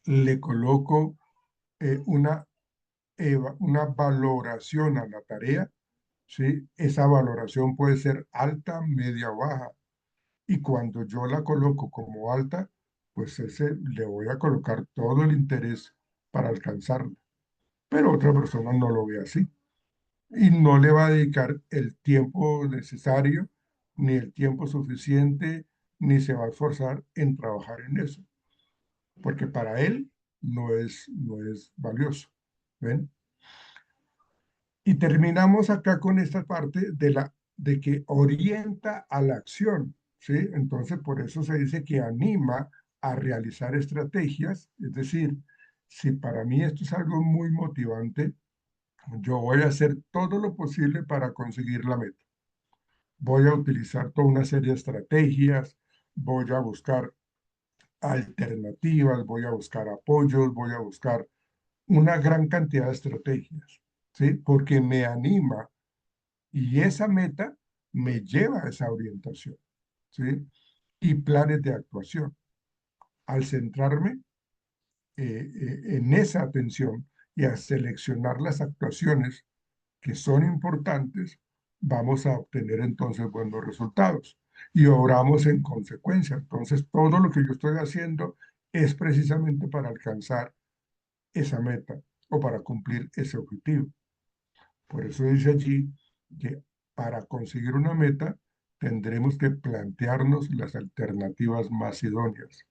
le coloco una valoración a la tarea, ¿sí? Esa valoración puede ser alta, media o baja. Y cuando yo la coloco como alta, pues le voy a colocar todo el interés para alcanzarla. Pero otra persona no lo ve así y no le va a dedicar el tiempo necesario, ni el tiempo suficiente, ni se va a esforzar en trabajar en eso, porque para él no es valioso. ¿Ven? Y terminamos acá con esta parte de que orienta a la acción, ¿sí? Entonces, por eso se dice que anima a realizar estrategias, es decir, si para mí esto es algo muy motivante, yo voy a hacer todo lo posible para conseguir la meta. Voy a utilizar toda una serie de estrategias, voy a buscar alternativas, voy a buscar apoyos, voy a buscar una gran cantidad de estrategias, ¿sí? Porque me anima y esa meta me lleva a esa orientación, ¿sí? Y planes de actuación. Al centrarme en esa atención y a seleccionar las actuaciones que son importantes, vamos a obtener entonces buenos resultados y obramos en consecuencia. Entonces, todo lo que yo estoy haciendo es precisamente para alcanzar esa meta o para cumplir ese objetivo. Por eso dice allí que para conseguir una meta tendremos que plantearnos las alternativas más idóneas.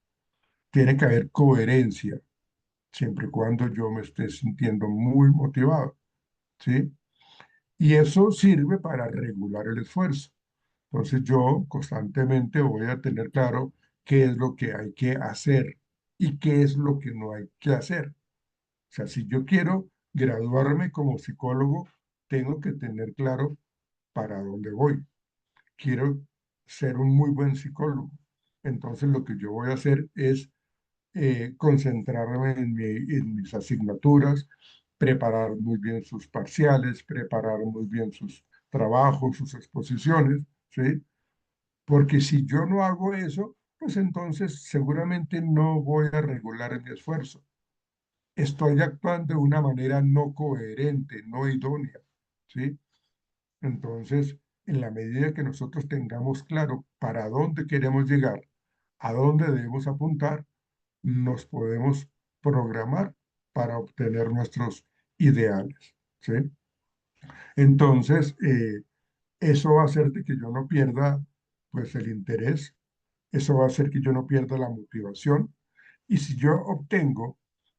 Tiene que haber coherencia, siempre y cuando yo me esté sintiendo muy motivado, ¿sí? Y eso sirve para regular el esfuerzo. Entonces yo constantemente voy a tener claro qué es lo que hay que hacer y qué es lo que no hay que hacer. O sea, si yo quiero graduarme como psicólogo, tengo que tener claro para dónde voy. Quiero ser un muy buen psicólogo. Entonces lo que yo voy a hacer es concentrarme en mis asignaturas, preparar muy bien sus parciales, preparar muy bien sus trabajos, sus exposiciones, ¿sí? Porque si yo no hago eso, pues entonces seguramente no voy a regular mi esfuerzo. Estoy actuando de una manera no coherente, no idónea, ¿sí? Entonces, en la medida que nosotros tengamos claro para dónde queremos llegar, a dónde debemos apuntar, nos podemos programar para obtener nuestros ideales, ¿sí? Entonces, eso va a hacer de que yo no pierda, pues, el interés, eso va a hacer que yo no pierda la motivación, y si yo obtengo,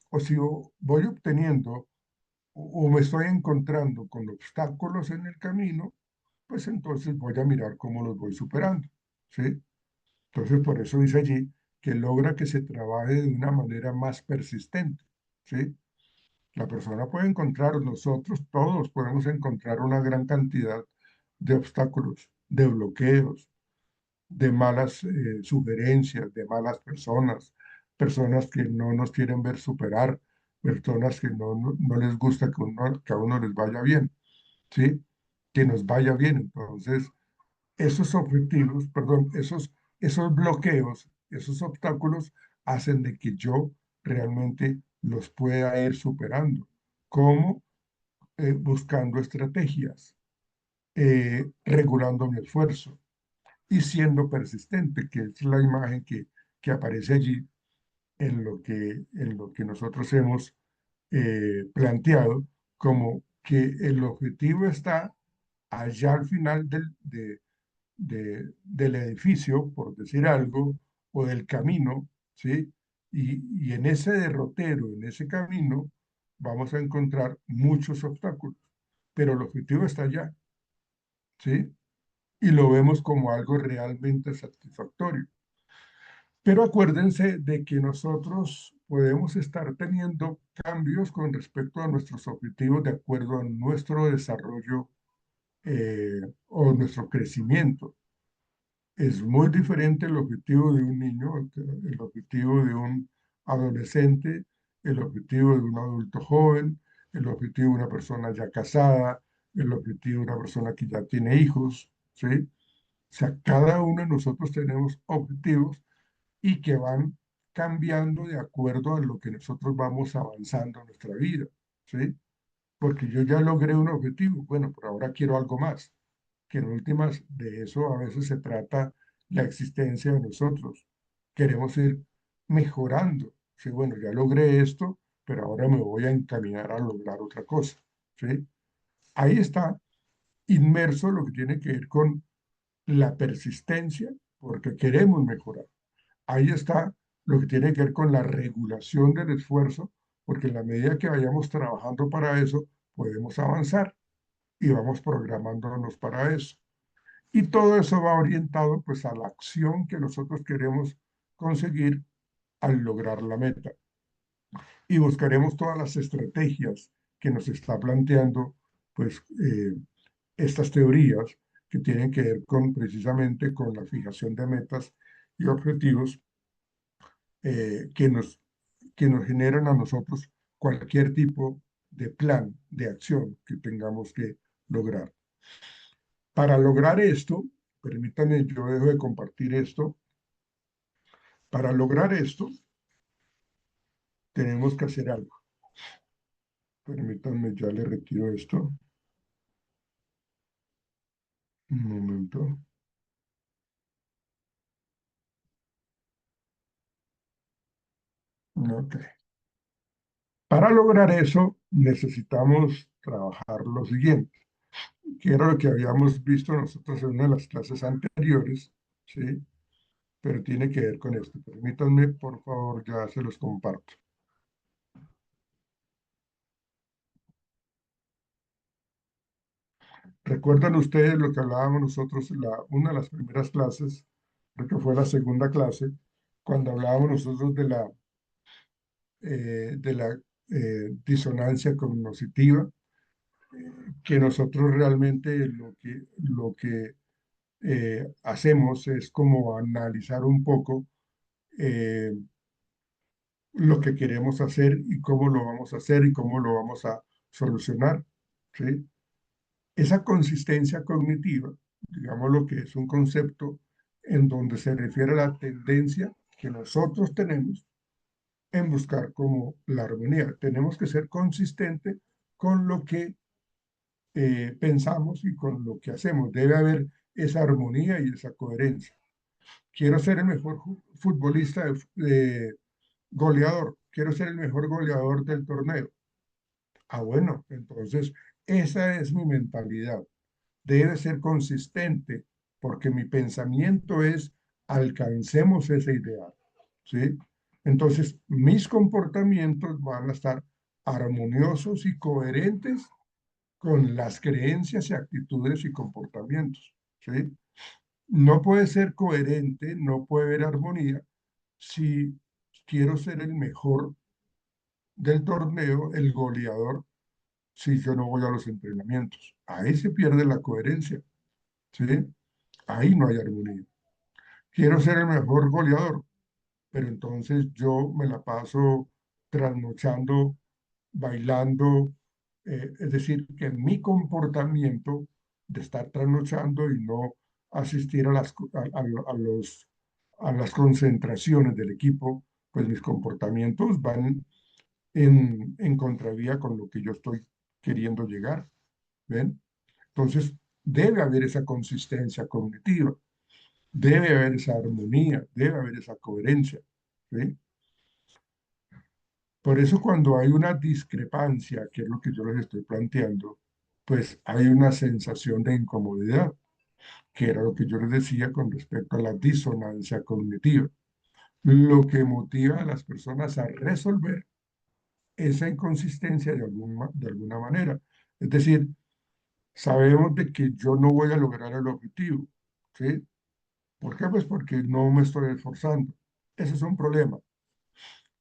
o si yo voy obteniendo, o me estoy encontrando con obstáculos en el camino, pues entonces voy a mirar cómo los voy superando, ¿sí? Entonces, por eso dice allí que logra que se trabaje de una manera más persistente, ¿sí? La persona puede encontrar, nosotros todos podemos encontrar una gran cantidad de obstáculos, de bloqueos, de malas sugerencias, de malas personas, personas que no nos quieren ver superar, personas que no les gusta que a uno les vaya bien, ¿sí? Que nos vaya bien. Entonces, esos objetivos, perdón, esos bloqueos, esos obstáculos hacen de que yo realmente los pueda ir superando. ¿Cómo? Buscando estrategias, regulando mi esfuerzo y siendo persistente, que es la imagen que aparece allí en lo que nosotros hemos planteado como que el objetivo está allá al final del edificio, por decir algo, o del camino, ¿sí? Y en ese derrotero, en ese camino, vamos a encontrar muchos obstáculos, pero el objetivo está allá, ¿sí? Y lo vemos como algo realmente satisfactorio. Pero acuérdense de que nosotros podemos estar teniendo cambios con respecto a nuestros objetivos de acuerdo a nuestro desarrollo o nuestro crecimiento. Es muy diferente el objetivo de un niño, el objetivo de un adolescente, el objetivo de un adulto joven, el objetivo de una persona ya casada, el objetivo de una persona que ya tiene hijos, ¿sí? O sea, cada uno de nosotros tenemos objetivos y que van cambiando de acuerdo a lo que nosotros vamos avanzando en nuestra vida, ¿sí? Porque yo ya logré un objetivo, bueno, pero ahora quiero algo más, que en últimas de eso a veces se trata la existencia de nosotros. Queremos ir mejorando. ¿Sí? Bueno, ya logré esto, pero ahora me voy a encaminar a lograr otra cosa. ¿Sí? Ahí está inmerso lo que tiene que ver con la persistencia, porque queremos mejorar. Ahí está lo que tiene que ver con la regulación del esfuerzo, porque en la medida que vayamos trabajando para eso, podemos avanzar y vamos programándonos para eso. Y todo eso va orientado pues a la acción que nosotros queremos conseguir al lograr la meta. Y buscaremos todas las estrategias que nos está planteando pues estas teorías que tienen que ver con precisamente con la fijación de metas y objetivos que nos generan a nosotros cualquier tipo de plan de acción que tengamos que lograr. Para lograr esto, permítanme, yo dejo de compartir esto. Para lograr esto, tenemos que hacer algo. Permítanme, ya le retiro esto. Un momento. Ok. Para lograr eso, necesitamos trabajar lo siguiente, que era lo que habíamos visto nosotros en una de las clases anteriores, ¿sí? Pero tiene que ver con esto. Permítanme, por favor, ya se los comparto. ¿Recuerdan ustedes lo que hablábamos nosotros en una de las primeras clases, creo que fue la segunda clase, cuando hablábamos nosotros de la disonancia cognitiva, que nosotros realmente lo que hacemos es como analizar un poco eh, lo que queremos hacer y cómo lo vamos a hacer y cómo lo vamos a solucionar, ¿sí? Esa consistencia cognitiva, digamos lo que es un concepto en donde se refiere a la tendencia que nosotros tenemos en buscar como la armonía. Tenemos que ser consistente con lo que pensamos y con lo que hacemos. Debe haber esa armonía y esa coherencia. Quiero ser el mejor futbolista goleador. Quiero ser el mejor goleador del torneo. Ah, bueno, entonces esa es mi mentalidad. Debe ser consistente porque mi pensamiento es alcancemos ese ideal, ¿sí? Entonces, mis comportamientos van a estar armoniosos y coherentes con las creencias y actitudes y comportamientos, ¿sí? No puede ser coherente, no puede haber armonía si quiero ser el mejor del torneo, el goleador, si yo no voy a los entrenamientos. Ahí se pierde la coherencia, ¿sí? Ahí no hay armonía. Quiero ser el mejor goleador, pero entonces yo me la paso trasnochando, bailando, es decir, que mi comportamiento de estar trasnochando y no asistir a las concentraciones del equipo, pues mis comportamientos van en contravía con lo que yo estoy queriendo llegar, ¿ven? Entonces, debe haber esa consistencia cognitiva, debe haber esa armonía, debe haber esa coherencia, ¿sí? Por eso cuando hay una discrepancia, que es lo que yo les estoy planteando, pues hay una sensación de incomodidad, que era lo que yo les decía con respecto a la disonancia cognitiva, lo que motiva a las personas a resolver esa inconsistencia de alguna manera. Es decir, sabemos de que yo no voy a lograr el objetivo, ¿sí? ¿Por qué? Pues porque no me estoy esforzando. Ese es un problema,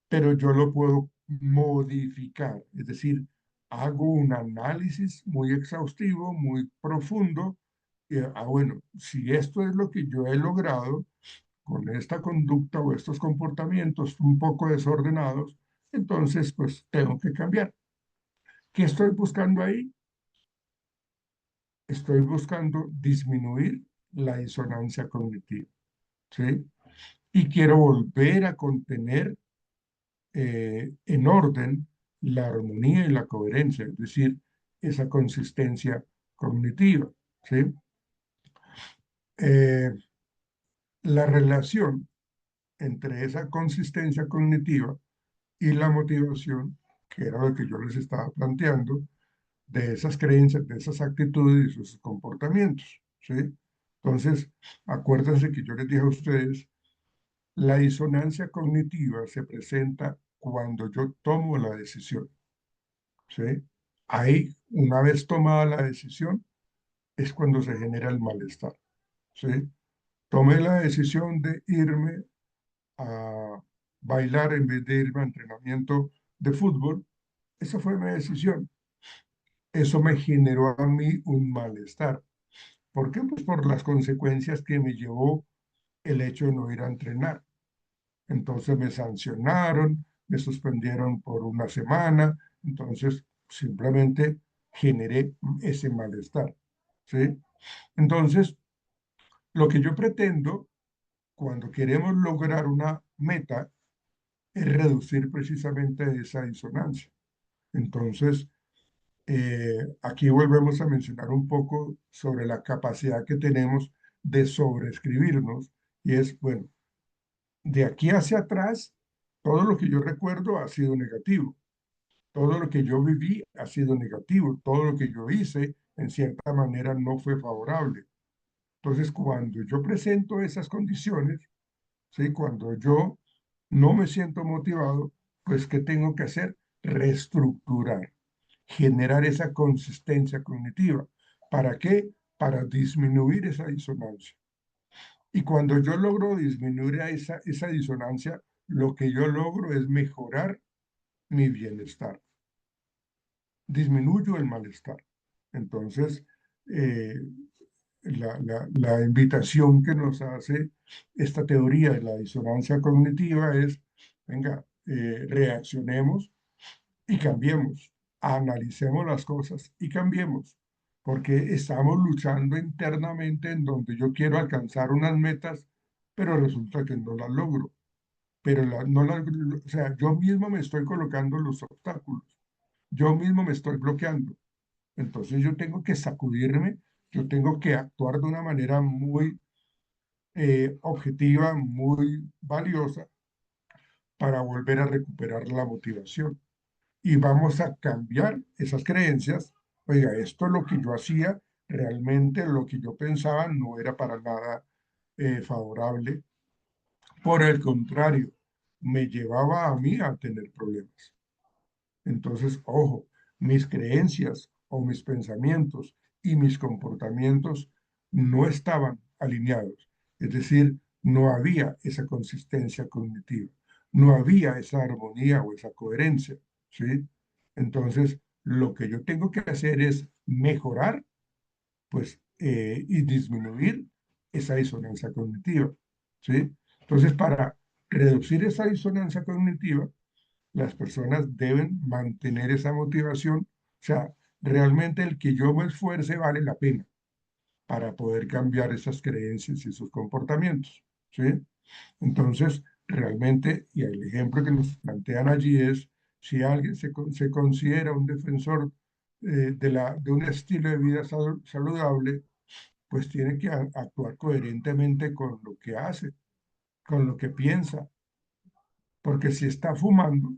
pero yo lo puedo modificar, es decir, hago un análisis muy exhaustivo, muy profundo, y, bueno, si esto es lo que yo he logrado con esta conducta o estos comportamientos un poco desordenados, entonces pues tengo que cambiar. ¿Qué estoy buscando ahí? Estoy buscando disminuir la disonancia cognitiva, ¿sí? Y quiero volver a contener en orden la armonía y la coherencia, es decir, esa consistencia cognitiva, ¿sí? la relación entre esa consistencia cognitiva y la motivación, que era lo que yo les estaba planteando, de esas creencias, de esas actitudes y sus comportamientos, ¿sí? Entonces, acuérdense que yo les dije a ustedes, la disonancia cognitiva se presenta cuando yo tomo la decisión, ¿sí? Ahí, una vez tomada la decisión, es cuando se genera el malestar, ¿sí? Tomé la decisión de irme a bailar en vez de irme a entrenamiento de fútbol. Esa fue mi decisión. Eso me generó a mí un malestar. ¿Por qué? Pues por las consecuencias que me llevó el hecho de no ir a entrenar. Entonces me sancionaron, me suspendieron por una semana, entonces simplemente generé ese malestar, ¿sí? Entonces, lo que yo pretendo cuando queremos lograr una meta es reducir precisamente esa disonancia. Entonces, aquí volvemos a mencionar un poco sobre la capacidad que tenemos de sobreescribirnos y es, bueno, de aquí hacia atrás, todo lo que yo recuerdo ha sido negativo, todo lo que yo viví ha sido negativo, todo lo que yo hice en cierta manera no fue favorable. Entonces, cuando yo presento esas condiciones, ¿sí? Cuando yo no me siento motivado, pues ¿qué tengo que hacer? Reestructurar, generar esa consistencia cognitiva. ¿Para qué? Para disminuir esa disonancia. Y cuando yo logro disminuir esa disonancia, lo que yo logro es mejorar mi bienestar. Disminuyo el malestar. Entonces, eh, la invitación que nos hace esta teoría de la disonancia cognitiva es, venga, reaccionemos y cambiemos, analicemos las cosas y cambiemos, porque estamos luchando internamente en donde yo quiero alcanzar unas metas, pero resulta que no las logro. Pero o sea, yo mismo me estoy colocando los obstáculos, yo mismo me estoy bloqueando. Entonces yo tengo que sacudirme, yo tengo que actuar de una manera muy objetiva, muy valiosa para volver a recuperar la motivación. Y vamos a cambiar esas creencias. Oiga, esto es lo que yo hacía, realmente lo que yo pensaba no era para nada favorable. Por el contrario, me llevaba a mí a tener problemas. Entonces, ojo, mis creencias o mis pensamientos y mis comportamientos no estaban alineados. Es decir, no había esa consistencia cognitiva, no había esa armonía o esa coherencia, ¿sí? Entonces, lo que yo tengo que hacer es mejorar, pues, y disminuir esa disonancia cognitiva, ¿sí? Entonces, para reducir esa disonancia cognitiva, las personas deben mantener esa motivación. O sea, realmente el que yo me esfuerce vale la pena para poder cambiar esas creencias y esos comportamientos, ¿sí? Entonces, realmente, y el ejemplo que nos plantean allí es, si alguien se considera un defensor de un estilo de vida saludable, pues tiene que actuar coherentemente con lo que hace, con lo que piensa, porque si está fumando,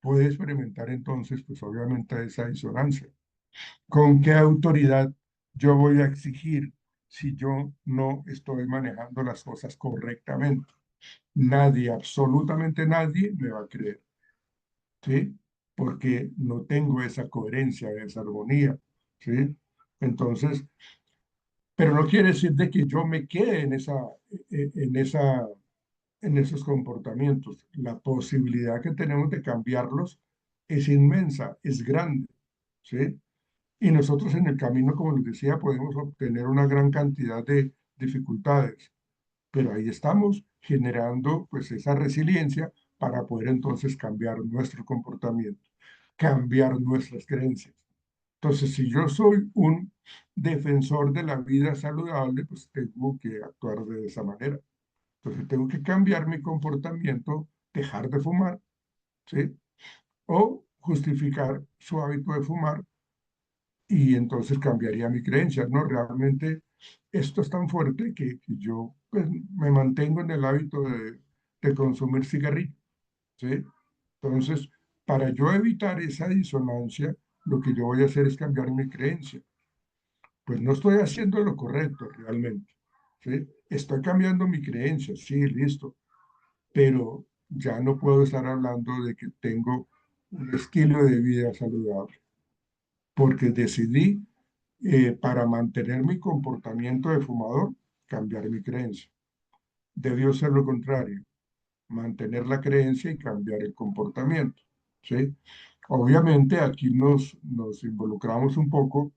puede experimentar entonces, pues obviamente esa disonancia. ¿Con qué autoridad yo voy a exigir si yo no estoy manejando las cosas correctamente? Nadie, absolutamente nadie me va a creer, ¿sí? Porque no tengo esa coherencia, esa armonía, ¿sí? Entonces, pero no quiere decir de que yo me quede en esos comportamientos. La posibilidad que tenemos de cambiarlos es inmensa, es grande, ¿sí? Y nosotros en el camino, como les decía, podemos obtener una gran cantidad de dificultades, pero ahí estamos generando pues esa resiliencia para poder entonces cambiar nuestro comportamiento, cambiar nuestras creencias. Entonces, si yo soy un defensor de la vida saludable, pues tengo que actuar de esa manera. Entonces, tengo que cambiar mi comportamiento, dejar de fumar, ¿sí? O justificar su hábito de fumar y entonces cambiaría mi creencia, ¿no? Realmente esto es tan fuerte que yo pues, me mantengo en el hábito de consumir cigarrillo, ¿sí? Entonces, para yo evitar esa disonancia, lo que yo voy a hacer es cambiar mi creencia. Pues no estoy haciendo lo correcto realmente, ¿sí? Estoy cambiando mi creencia, sí, listo, pero ya no puedo estar hablando de que tengo un estilo de vida saludable, porque decidí, para mantener mi comportamiento de fumador, cambiar mi creencia. Debió ser lo contrario, mantener la creencia y cambiar el comportamiento, ¿sí? Obviamente aquí nos involucramos un poco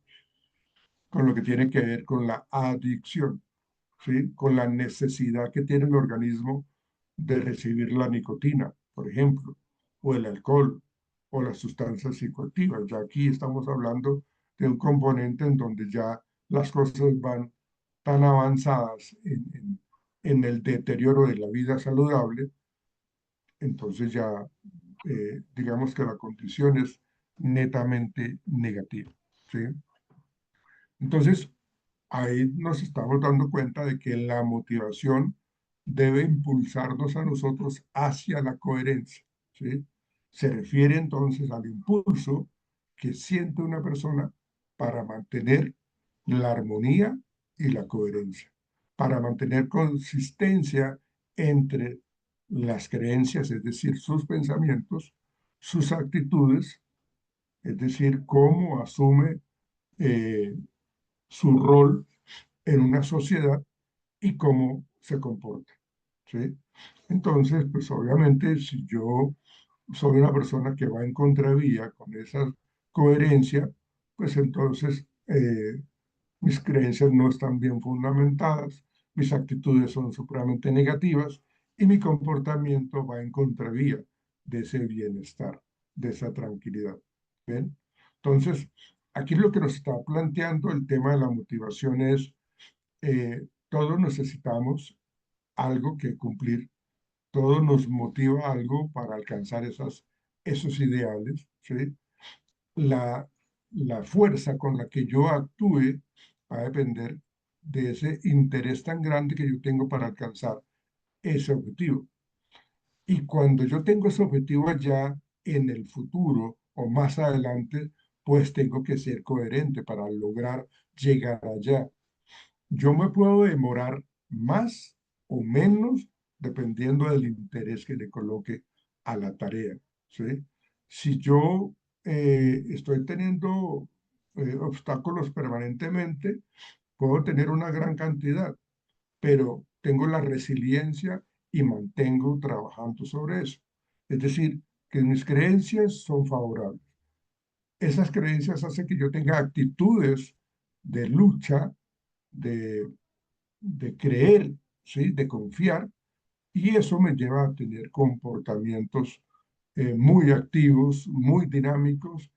con lo que tiene que ver con la adicción, ¿sí? Con la necesidad que tiene el organismo de recibir la nicotina, por ejemplo, o el alcohol, o las sustancias psicoactivas. Ya aquí estamos hablando de un componente en donde ya las cosas van tan avanzadas en el deterioro de la vida saludable, entonces ya digamos que la condición es netamente negativa, ¿sí? Entonces, ahí nos estamos dando cuenta de que la motivación debe impulsarnos a nosotros hacia la coherencia, ¿sí? Se refiere entonces al impulso que siente una persona para mantener la armonía y la coherencia, para mantener consistencia entre las creencias, es decir, sus pensamientos, sus actitudes, es decir, cómo asume eh, su rol en una sociedad y cómo se comporta, ¿sí? Entonces, pues obviamente si yo soy una persona que va en contravía con esa coherencia, pues entonces mis creencias no están bien fundamentadas, mis actitudes son supremamente negativas y mi comportamiento va en contravía de ese bienestar, de esa tranquilidad. ¿Bien? Entonces, aquí lo que nos está planteando el tema de la motivación es, todos necesitamos algo que cumplir, todo nos motiva algo para alcanzar esos ideales, ¿sí? La, la fuerza con la que yo actúe va a depender de ese interés tan grande que yo tengo para alcanzar ese objetivo. Y cuando yo tengo ese objetivo allá en el futuro o más adelante, pues tengo que ser coherente para lograr llegar allá. Yo me puedo demorar más o menos dependiendo del interés que le coloque a la tarea, ¿sí? Si yo estoy teniendo obstáculos permanentemente, puedo tener una gran cantidad, pero tengo la resiliencia y mantengo trabajando sobre eso. Es decir, que mis creencias son favorables. Esas creencias hacen que yo tenga actitudes de lucha, de creer, ¿sí? De confiar, y eso me lleva a tener comportamientos muy activos, muy dinámicos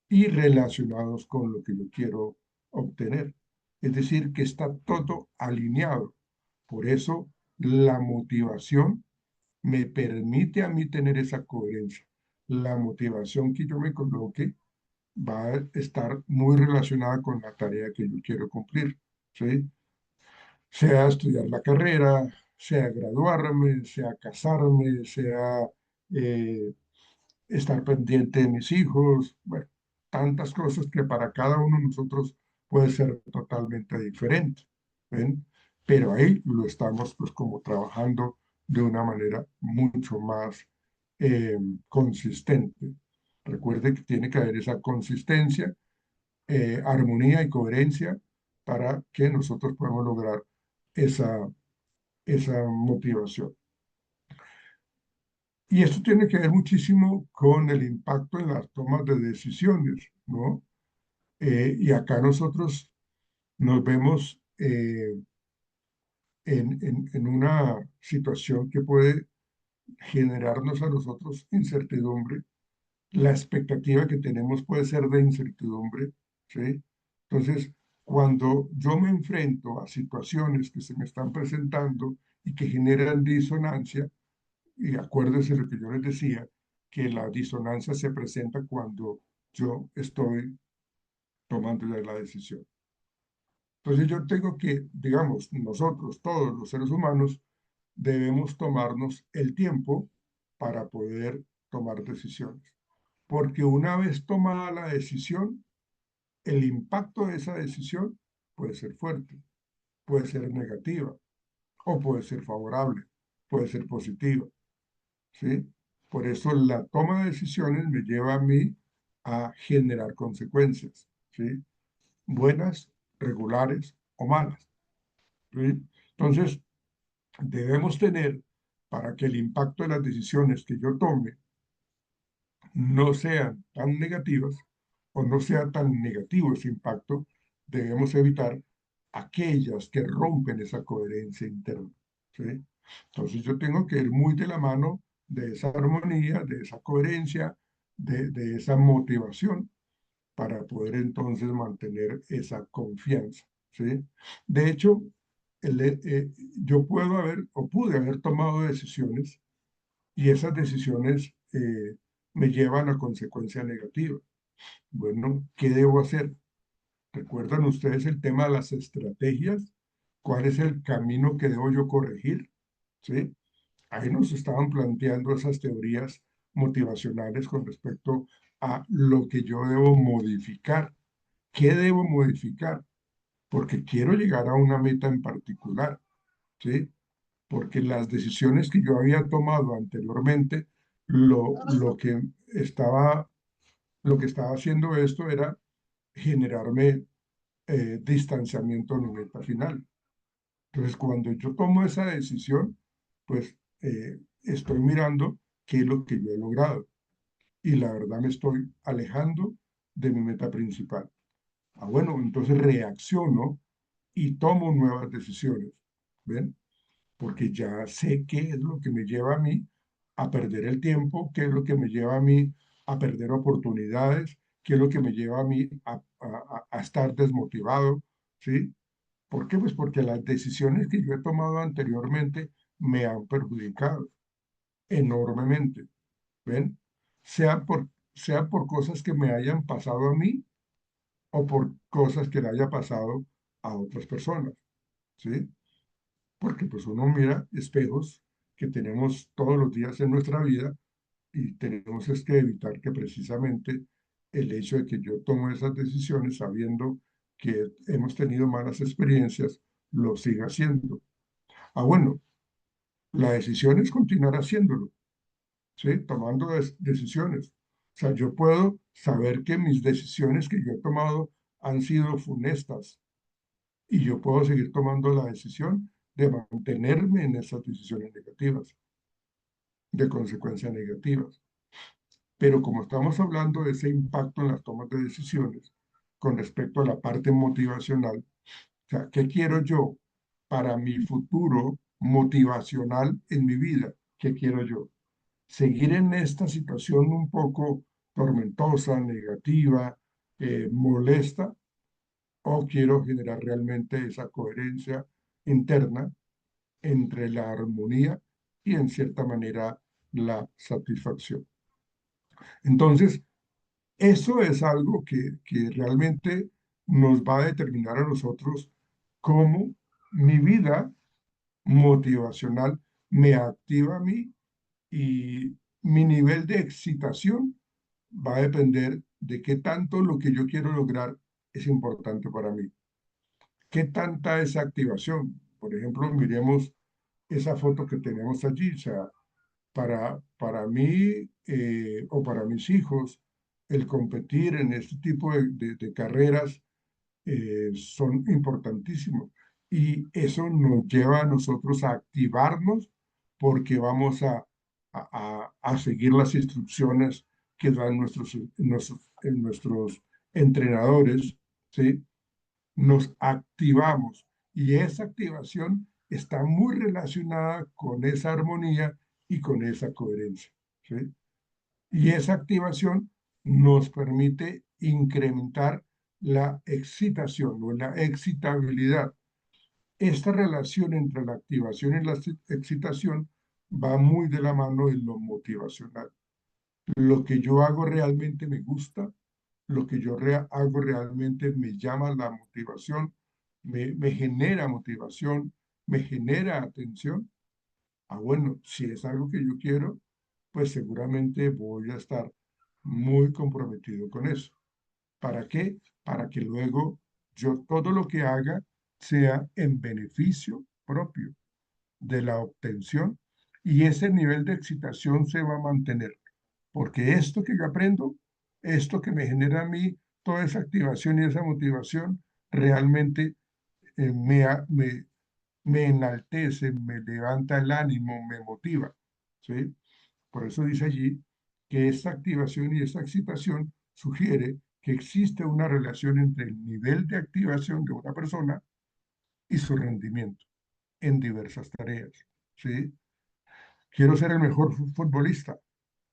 y relacionados con lo que yo quiero obtener. Es decir, que está todo alineado. Por eso la motivación me permite a mí tener esa coherencia. La motivación que yo me coloque va a estar muy relacionada con la tarea que yo quiero cumplir, ¿sí? Sea estudiar la carrera, sea graduarme, sea casarme, sea eh, estar pendiente de mis hijos, bueno, tantas cosas que para cada uno de nosotros puede ser totalmente diferente, ¿ven? Pero ahí lo estamos pues como trabajando de una manera mucho más consistente. Recuerde que tiene que haber esa consistencia, armonía y coherencia para que nosotros podamos lograr esa, esa motivación. Y esto tiene que ver muchísimo con el impacto en las tomas de decisiones, ¿no? Y acá nosotros nos vemos en una situación que puede generarnos a nosotros incertidumbre. La expectativa que tenemos puede ser de incertidumbre, ¿sí? Entonces, cuando yo me enfrento a situaciones que se me están presentando y que generan disonancia, y acuérdense lo que yo les decía, que la disonancia se presenta cuando yo estoy tomando ya la decisión. Entonces yo tengo que, digamos, nosotros, todos los seres humanos, debemos tomarnos el tiempo para poder tomar decisiones. Porque una vez tomada la decisión, el impacto de esa decisión puede ser fuerte, puede ser negativa, o puede ser favorable, puede ser positiva, ¿sí? Por eso la toma de decisiones me lleva a mí a generar consecuencias, ¿sí? Buenas, regulares o malas, ¿sí? Entonces, debemos tener, para que el impacto de las decisiones que yo tome no sean tan negativas o no sea tan negativo ese impacto, debemos evitar aquellas que rompen esa coherencia interna, ¿sí? Entonces yo tengo que ir muy de la mano de esa armonía, de esa coherencia, de esa motivación para poder entonces mantener esa confianza, ¿sí? De hecho, yo puedo haber o pude haber tomado decisiones y esas decisiones me llevan a consecuencias negativas. Bueno, ¿qué debo hacer? ¿Recuerdan ustedes el tema de las estrategias? ¿Cuál es el camino que debo yo corregir? ¿Sí? Ahí nos estaban planteando esas teorías motivacionales con respecto a lo que yo debo modificar. ¿Qué debo modificar? Porque quiero llegar a una meta en particular, ¿sí? Porque las decisiones que yo había tomado anteriormente, lo que estaba, lo que estaba haciendo esto era generarme distanciamiento en mi meta final. Entonces, cuando yo tomo esa decisión, pues estoy mirando qué es lo que yo he logrado. Y la verdad me estoy alejando de mi meta principal. Ah, bueno, entonces reacciono y tomo nuevas decisiones. ¿Ven? Porque ya sé qué es lo que me lleva a mí a perder el tiempo, qué es lo que me lleva a mí a perder oportunidades, qué es lo que me lleva a mí a estar desmotivado, ¿sí? ¿Por qué? Pues porque las decisiones que yo he tomado anteriormente me han perjudicado enormemente, ¿ven? Sea por cosas que me hayan pasado a mí o por cosas que le haya pasado a otras personas, ¿sí? Porque pues uno mira espejos que tenemos todos los días en nuestra vida y tenemos es que evitar que precisamente el hecho de que yo tomo esas decisiones sabiendo que hemos tenido malas experiencias, lo siga haciendo. Ah, bueno, la decisión es continuar haciéndolo, ¿sí? Tomando decisiones. O sea, yo puedo saber que mis decisiones que yo he tomado han sido funestas y yo puedo seguir tomando la decisión de mantenerme en esas decisiones negativas, de consecuencias negativas. Pero como estamos hablando de ese impacto en las tomas de decisiones con respecto a la parte motivacional, o sea, ¿qué quiero yo para mi futuro motivacional en mi vida? ¿Qué quiero yo? ¿Seguir en esta situación un poco tormentosa, negativa, molesta? ¿O quiero generar realmente esa coherencia interna entre la armonía y en cierta manera la satisfacción? Entonces, eso es algo que realmente nos va a determinar a nosotros cómo mi vida motivacional me activa a mí y mi nivel de excitación va a depender de qué tanto lo que yo quiero lograr es importante para mí. ¿Qué tanta esa activación? Por ejemplo, miremos esa foto que tenemos allí. O sea, para mí o para mis hijos, el competir en este tipo de carreras son importantísimos. Y eso nos lleva a nosotros a activarnos porque vamos a seguir las instrucciones que dan nuestros entrenadores, ¿sí? Nos activamos y esa activación está muy relacionada con esa armonía y con esa coherencia, ¿sí? Y esa activación nos permite incrementar la excitación o la excitabilidad. Esta relación entre la activación y la excitación va muy de la mano en lo motivacional. Lo que yo hago realmente me gusta, lo que yo hago realmente me llama la motivación, me genera motivación, me genera atención. Bueno, si es algo que yo quiero, pues seguramente voy a estar muy comprometido con eso. ¿Para qué? Para que luego yo todo lo que haga sea en beneficio propio de la obtención y ese nivel de excitación se va a mantener. Porque esto que yo aprendo, esto que me genera a mí, toda esa activación y esa motivación, realmente me enaltece, me levanta el ánimo, me motiva. ¿Sí? Por eso dice allí que esta activación y esta excitación sugiere que existe una relación entre el nivel de activación de una persona y su rendimiento en diversas tareas. ¿Sí? Quiero ser el mejor futbolista,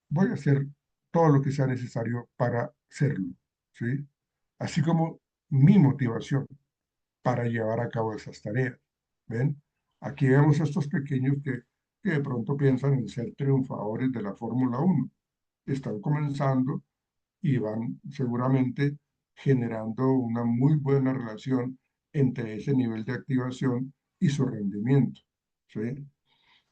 voy a hacer todo lo que sea necesario para serlo. ¿Sí? Así como mi motivación para llevar a cabo esas tareas. ¿Ven? Aquí vemos a estos pequeños que de pronto piensan en ser triunfadores de la Fórmula 1. Están comenzando y van seguramente generando una muy buena relación entre ese nivel de activación y su rendimiento. ¿Sí?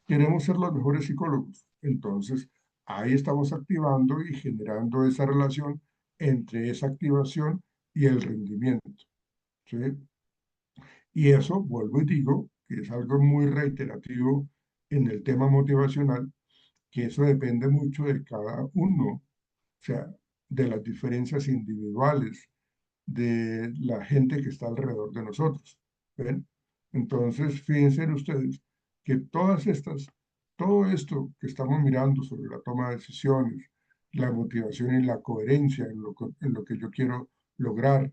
Queremos ser los mejores psicólogos. Entonces, ahí estamos activando y generando esa relación entre esa activación y el rendimiento. ¿Sí? Y eso, vuelvo y digo, que es algo muy reiterativo en el tema motivacional, que eso depende mucho de cada uno, o sea, de las diferencias individuales, de la gente que está alrededor de nosotros. ¿Ven? Entonces, fíjense ustedes que todo esto que estamos mirando sobre la toma de decisiones, la motivación y la coherencia en lo que yo quiero lograr,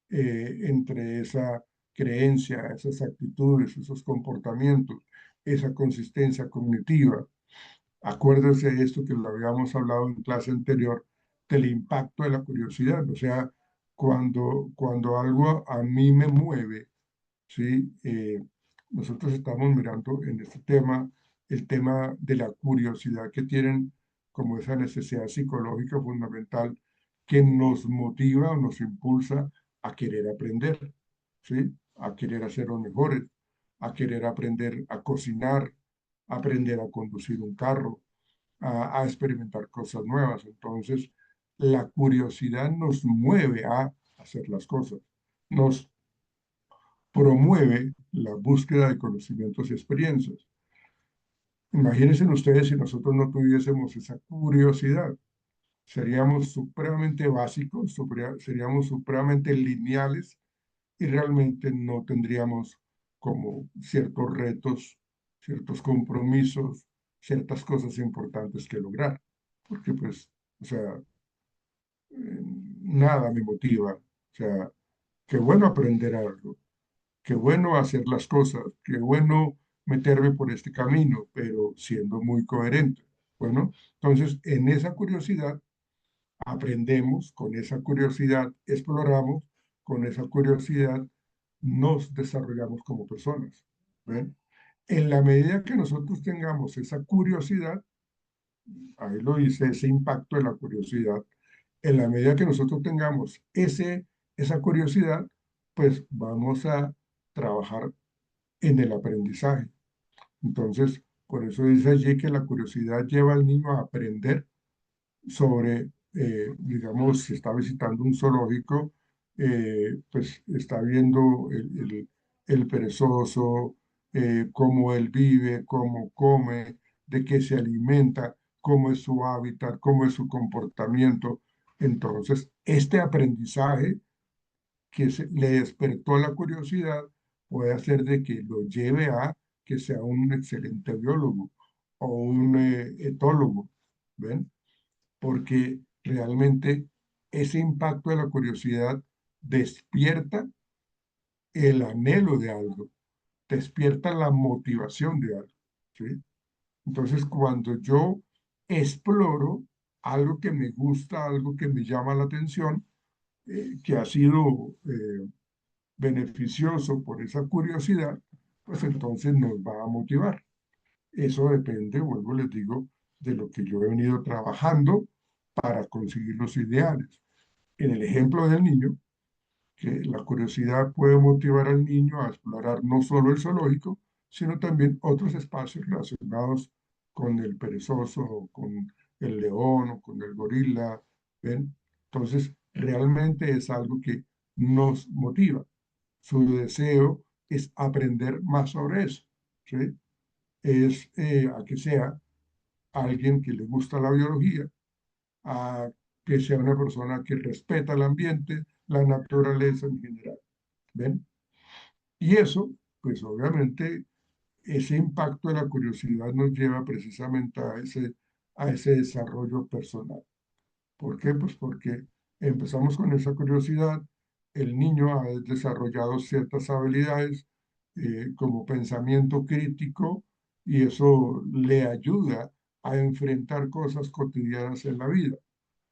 entre esa creencia, esas actitudes, esos comportamientos, esa consistencia cognitiva. Acuérdese de esto que lo habíamos hablado en clase anterior, del impacto de la curiosidad. O sea, cuando algo a mí me mueve, ¿sí? Nosotros estamos mirando en este tema el tema de la curiosidad que tienen como esa necesidad psicológica fundamental que nos motiva o nos impulsa a querer aprender, ¿sí? A querer hacer los mejores, a querer aprender a cocinar, aprender a conducir un carro, a experimentar cosas nuevas. Entonces, la curiosidad nos mueve a hacer las cosas, nos promueve la búsqueda de conocimientos y experiencias. Imagínense ustedes si nosotros no tuviésemos esa curiosidad. Seríamos supremamente básicos, seríamos supremamente lineales y realmente no tendríamos como ciertos retos, ciertos compromisos, ciertas cosas importantes que lograr. Porque pues, o sea, nada me motiva. O sea, qué bueno aprender algo, qué bueno hacer las cosas, qué bueno meterme por este camino, pero siendo muy coherente. Bueno, entonces en esa curiosidad aprendemos, con esa curiosidad exploramos, con esa curiosidad nos desarrollamos como personas. ¿Ven? En la medida que nosotros tengamos esa curiosidad, ahí lo dice, ese impacto de la curiosidad, en la medida que nosotros tengamos esa curiosidad, pues vamos a trabajar en el aprendizaje. Entonces, por eso dice allí que la curiosidad lleva al niño a aprender sobre, digamos, si está visitando un zoológico, pues está viendo el perezoso, cómo él vive, cómo come, de qué se alimenta, cómo es su hábitat, cómo es su comportamiento. Entonces, este aprendizaje que le despertó la curiosidad puede hacer de que lo lleve a que sea un excelente biólogo o un etólogo, ¿ven? Porque realmente ese impacto de la curiosidad despierta el anhelo de algo, despierta la motivación de algo, ¿sí? Entonces, cuando yo exploro algo que me gusta, algo que me llama la atención, que ha sido beneficioso por esa curiosidad, pues entonces nos va a motivar. Eso depende, vuelvo, les digo, de lo que yo he venido trabajando para conseguir los ideales. En el ejemplo del niño, que la curiosidad puede motivar al niño a explorar no solo el zoológico, sino también otros espacios relacionados con el perezoso, o con el león o con el gorila, ¿ven? Entonces, realmente es algo que nos motiva. Su deseo es aprender más sobre eso, ¿sí? Es a que sea alguien que le gusta la biología, a que sea una persona que respeta el ambiente, la naturaleza en general, ¿ven? Y eso, pues obviamente, ese impacto de la curiosidad nos lleva precisamente a ese desarrollo personal. ¿Por qué? Pues porque empezamos con esa curiosidad, el niño ha desarrollado ciertas habilidades como pensamiento crítico y eso le ayuda a enfrentar cosas cotidianas en la vida,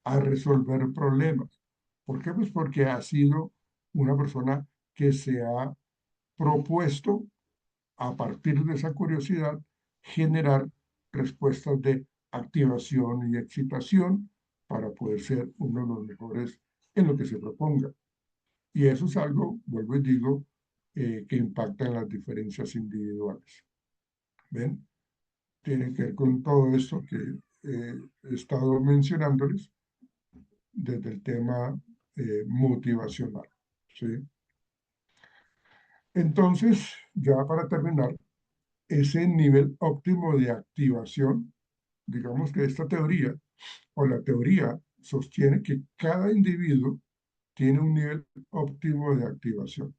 a resolver problemas. ¿Por qué? Pues porque ha sido una persona que se ha propuesto, a partir de esa curiosidad, generar respuestas de activación y excitación para poder ser uno de los mejores en lo que se proponga. Y eso es algo, vuelvo y digo, que impacta en las diferencias individuales. ¿Ven? Tiene que ver con todo esto que he estado mencionándoles desde el tema motivacional. ¿Sí? Entonces, ya para terminar, ese nivel óptimo de activación, digamos que esta teoría o la teoría sostiene que cada individuo tiene un nivel óptimo de activación.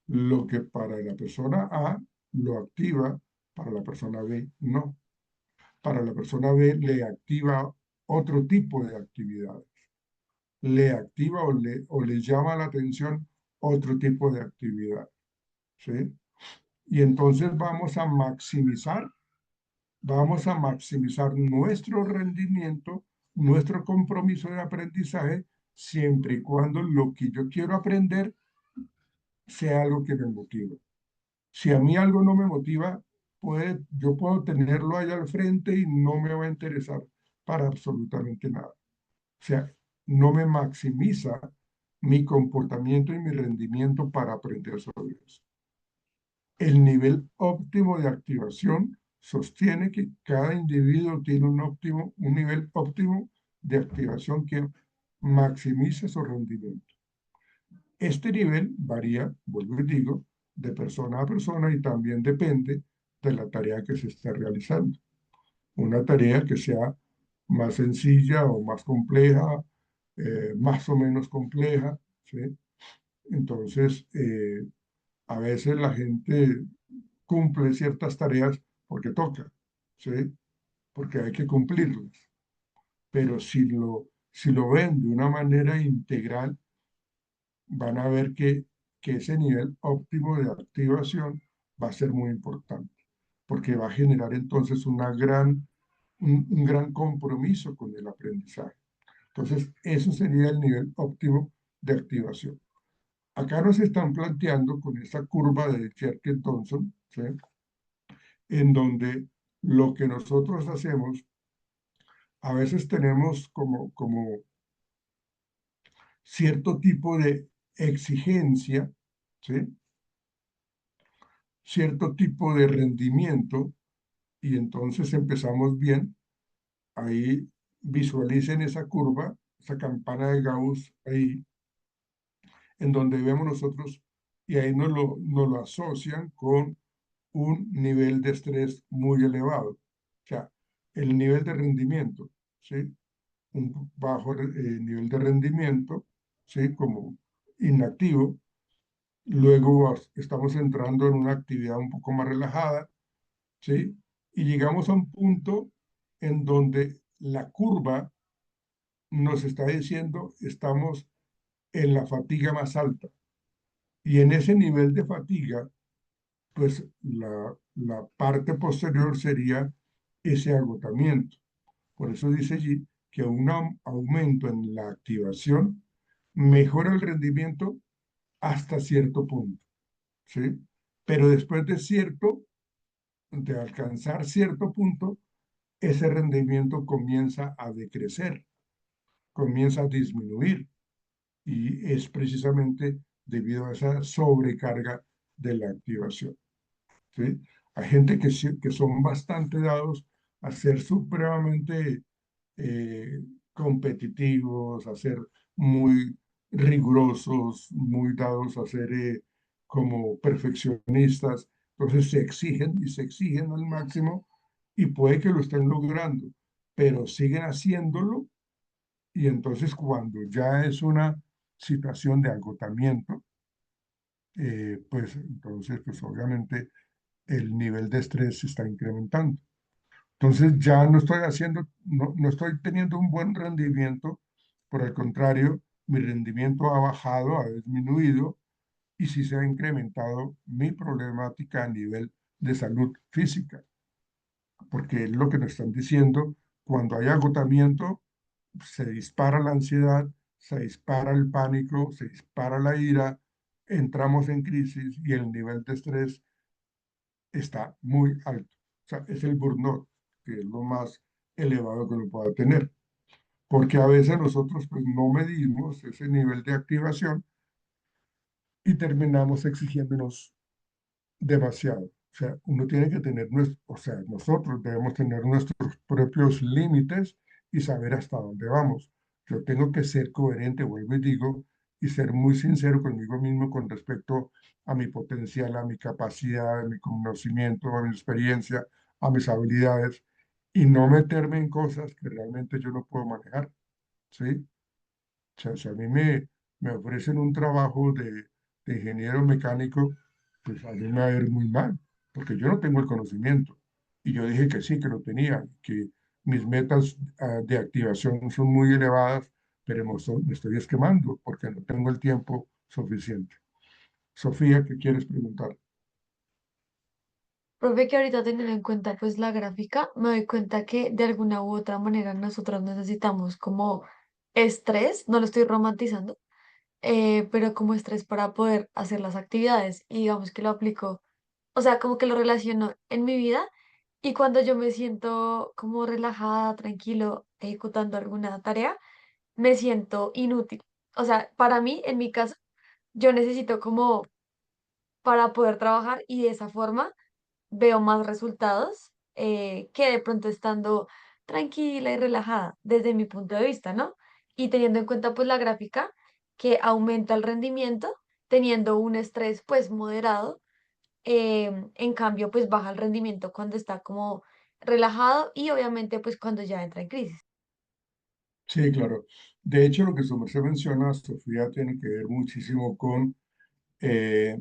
Lo que para la persona A lo activa, para la persona B no. Para la persona B le activa otro tipo de actividades. Le activa o le llama la atención otro tipo de actividad. ¿Sí? Y entonces vamos a maximizar nuestro rendimiento, nuestro compromiso de aprendizaje, siempre y cuando lo que yo quiero aprender sea algo que me motive. Si a mí algo no me motiva, yo puedo tenerlo ahí al frente y no me va a interesar para absolutamente nada. O sea, no me maximiza mi comportamiento y mi rendimiento para aprender sobre eso. El nivel óptimo de activación sostiene que cada individuo tiene un nivel óptimo de activación que maximiza su rendimiento. Este nivel varía, vuelvo y digo, de persona a persona y también depende de la tarea que se esté realizando. Una tarea que sea más sencilla o más compleja, más o menos compleja, ¿sí? Entonces, a veces la gente cumple ciertas tareas porque toca, ¿sí? Porque hay que cumplirlas. Pero si lo ven de una manera integral, van a ver que ese nivel óptimo de activación va a ser muy importante, porque va a generar entonces un gran compromiso con el aprendizaje. Entonces, eso sería el nivel óptimo de activación. Acá nos están planteando con esa curva de Jerkin-Thompson, ¿sí? En donde lo que nosotros hacemos, a veces tenemos como cierto tipo de exigencia, ¿sí? Cierto tipo de rendimiento, y entonces empezamos bien. Ahí visualicen esa curva, esa campana de Gauss ahí, en donde vemos nosotros, y ahí nos lo asocian con un nivel de estrés muy elevado. O sea, el nivel de rendimiento, ¿sí? Un bajo nivel de rendimiento, ¿sí? Como inactivo. Luego estamos entrando en una actividad un poco más relajada, ¿sí? Y llegamos a un punto en donde la curva nos está diciendo estamos en la fatiga más alta. Y en ese nivel de fatiga, pues la parte posterior sería ese agotamiento. Por eso dice allí que un aumento en la activación mejora el rendimiento hasta cierto punto, ¿sí? Pero después de alcanzar cierto punto, ese rendimiento comienza a decrecer, comienza a disminuir. y es precisamente debido a esa sobrecarga de la activación, ¿sí? Hay gente que son bastante dados a ser supremamente competitivos, a ser muy rigurosos, muy dados a ser como perfeccionistas. Entonces se exigen y se exigen al máximo y puede que lo estén logrando, pero siguen haciéndolo y entonces cuando ya es una situación de agotamiento, pues entonces pues obviamente el nivel de estrés se está incrementando. Entonces ya no estoy haciendo, no estoy teniendo un buen rendimiento, por el contrario, mi rendimiento ha bajado, ha disminuido y sí se ha incrementado mi problemática a nivel de salud física, porque es lo que nos están diciendo, cuando hay agotamiento, se dispara la ansiedad, se dispara el pánico, se dispara la ira, entramos en crisis y el nivel de estrés está muy alto. O sea, es el burnout, que es lo más elevado que uno pueda tener. Porque a veces nosotros pues no medimos ese nivel de activación y terminamos exigiéndonos demasiado. O sea, uno tiene que tener, o sea, nosotros debemos tener nuestros propios límites y saber hasta dónde vamos. Yo tengo que ser coherente, vuelvo y digo, y ser muy sincero conmigo mismo con respecto a mi potencial, a mi capacidad, a mi conocimiento, a mi experiencia, a mis habilidades, y no meterme en cosas que realmente yo no puedo manejar, ¿sí? O sea, si a mí me ofrecen un trabajo de ingeniero mecánico, pues a mí me va a ir muy mal, porque yo no tengo el conocimiento. Y yo dije que sí, que lo tenía, que mis metas de activación son muy elevadas, pero me estoy esquemando porque no tengo el tiempo suficiente. Sofía, ¿qué quieres preguntar? Profe, que ahorita teniendo en cuenta pues la gráfica, me doy cuenta que de alguna u otra manera nosotros necesitamos como estrés, no lo estoy romantizando, pero como estrés para poder hacer las actividades y digamos que lo aplico, o sea, como que lo relaciono en mi vida y cuando yo me siento como relajada, tranquilo, ejecutando alguna tarea, me siento inútil. O sea, para mí, en mi caso, yo necesito como para poder trabajar y de esa forma veo más resultados que de pronto estando tranquila y relajada desde mi punto de vista, ¿no? Y teniendo en cuenta pues la gráfica que aumenta el rendimiento teniendo un estrés pues moderado, en cambio pues baja el rendimiento cuando está como relajado y obviamente pues cuando ya entra en crisis. Sí, claro. De hecho, lo que su merced menciona, Sofía, tiene que ver muchísimo con eh,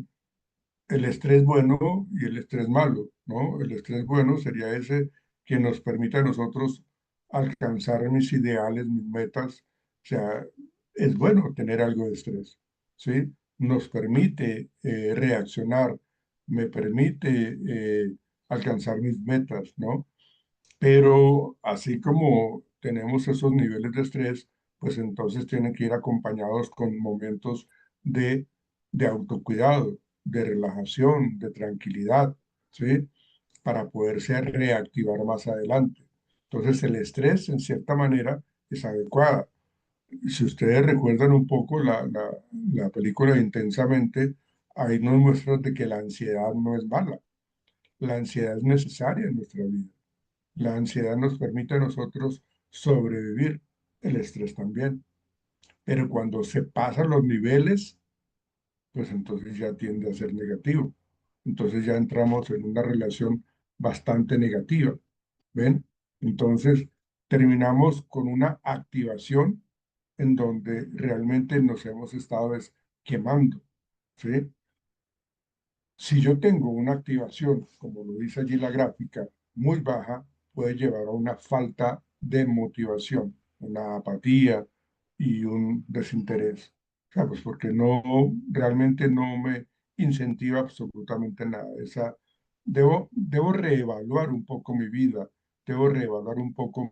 el estrés bueno y el estrés malo, ¿no? El estrés bueno sería ese que nos permite a nosotros alcanzar mis ideales, mis metas. O sea, es bueno tener algo de estrés, ¿sí? Nos permite reaccionar, me permite alcanzar mis metas, ¿no? Pero así como tenemos esos niveles de estrés, pues entonces tienen que ir acompañados con momentos de, de autocuidado, de relajación, de tranquilidad, ¿sí? Para poderse reactivar más adelante. Entonces el estrés, en cierta manera, es adecuada. Si ustedes recuerdan un poco la película de Intensamente, ahí nos muestran de que la ansiedad no es mala. La ansiedad es necesaria en nuestra vida. La ansiedad nos permite a nosotros sobrevivir, el estrés también, pero cuando se pasan los niveles, pues entonces ya tiende a ser negativo. Entonces ya entramos en una relación bastante negativa, ¿ven? Entonces terminamos con una activación en donde realmente nos hemos estado quemando, ¿sí? Si yo tengo una activación, como lo dice allí la gráfica, muy baja, puede llevar a una falta de motivación, una apatía y un desinterés. O sea, pues porque no, realmente no me incentiva absolutamente nada. Debo reevaluar un poco mi vida, debo reevaluar un poco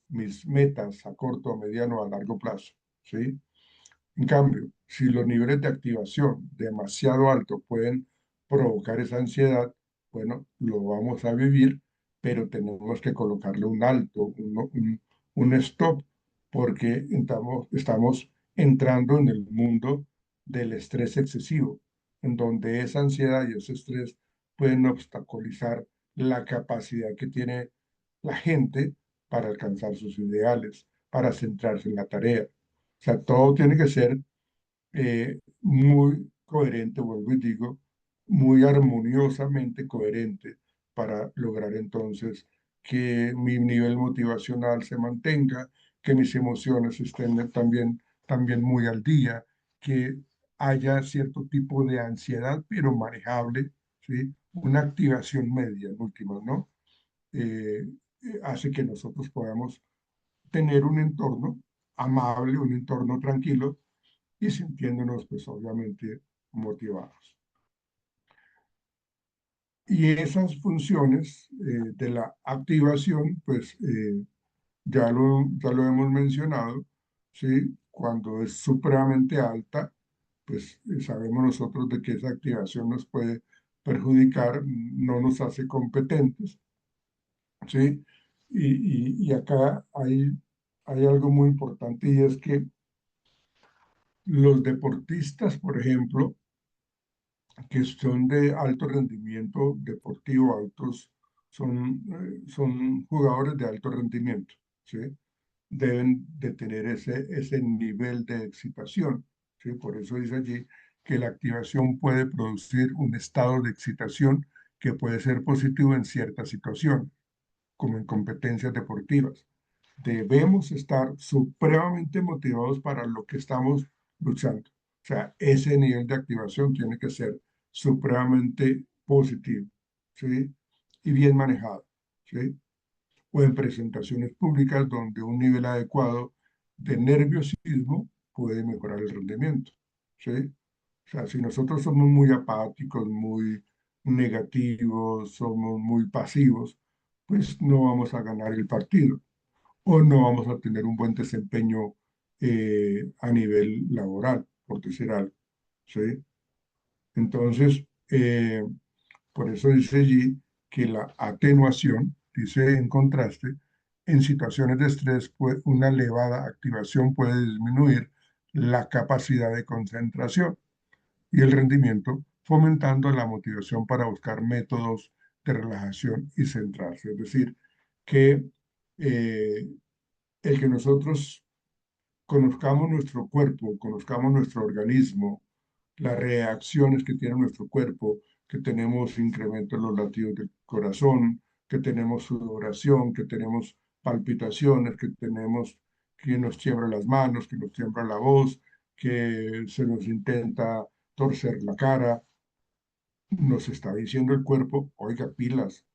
mis metas a corto, a mediano, a largo plazo, ¿sí? En cambio, si los niveles de activación demasiado altos pueden provocar esa ansiedad, bueno, lo vamos a vivir, pero tenemos que colocarle un alto, un stop, porque estamos entrando en el mundo del estrés excesivo, en donde esa ansiedad y ese estrés pueden obstaculizar la capacidad que tiene la gente para alcanzar sus ideales, para centrarse en la tarea. O sea, todo tiene que ser muy coherente, vuelvo y digo, muy armoniosamente coherente para lograr entonces que mi nivel motivacional se mantenga, que mis emociones estén también muy al día, que haya cierto tipo de ansiedad, pero manejable, ¿sí? Una activación media, en últimas, ¿no? Hace que nosotros podamos tener un entorno amable, un entorno tranquilo y sintiéndonos, pues obviamente, motivados. Y esas funciones de la activación, pues ya lo hemos mencionado, ¿sí? Cuando es supremamente alta, pues sabemos nosotros de que esa activación nos puede perjudicar, no nos hace competentes, ¿sí? Y acá hay algo muy importante y es que los deportistas, por ejemplo, que son de alto rendimiento deportivo, son jugadores de alto rendimiento, ¿sí? Deben de tener ese nivel de excitación, ¿sí? Por eso dice allí que la activación puede producir un estado de excitación que puede ser positivo en ciertas situaciones, como en competencias deportivas. Debemos estar supremamente motivados para lo que estamos luchando. O sea, ese nivel de activación tiene que ser supremamente positivo, ¿sí? Y bien manejado, ¿sí? O en presentaciones públicas donde un nivel adecuado de nerviosismo puede mejorar el rendimiento, ¿sí? O sea, si nosotros somos muy apáticos, muy negativos, somos muy pasivos, pues no vamos a ganar el partido o no vamos a tener un buen desempeño a nivel laboral, por decir algo, ¿sí? Entonces, por eso dice allí que la atenuación, dice en contraste, en situaciones de estrés, una elevada activación puede disminuir la capacidad de concentración y el rendimiento, fomentando la motivación para buscar métodos de relajación y centrarse. Es decir, que el que nosotros conozcamos nuestro cuerpo, conozcamos nuestro organismo, las reacciones que tiene nuestro cuerpo, que tenemos incremento en los latidos del corazón, que tenemos sudoración, que tenemos palpitaciones, que nos tiembla las manos, que nos tiembla la voz, que se nos intenta torcer la cara. Nos está diciendo el cuerpo, oiga, pilas,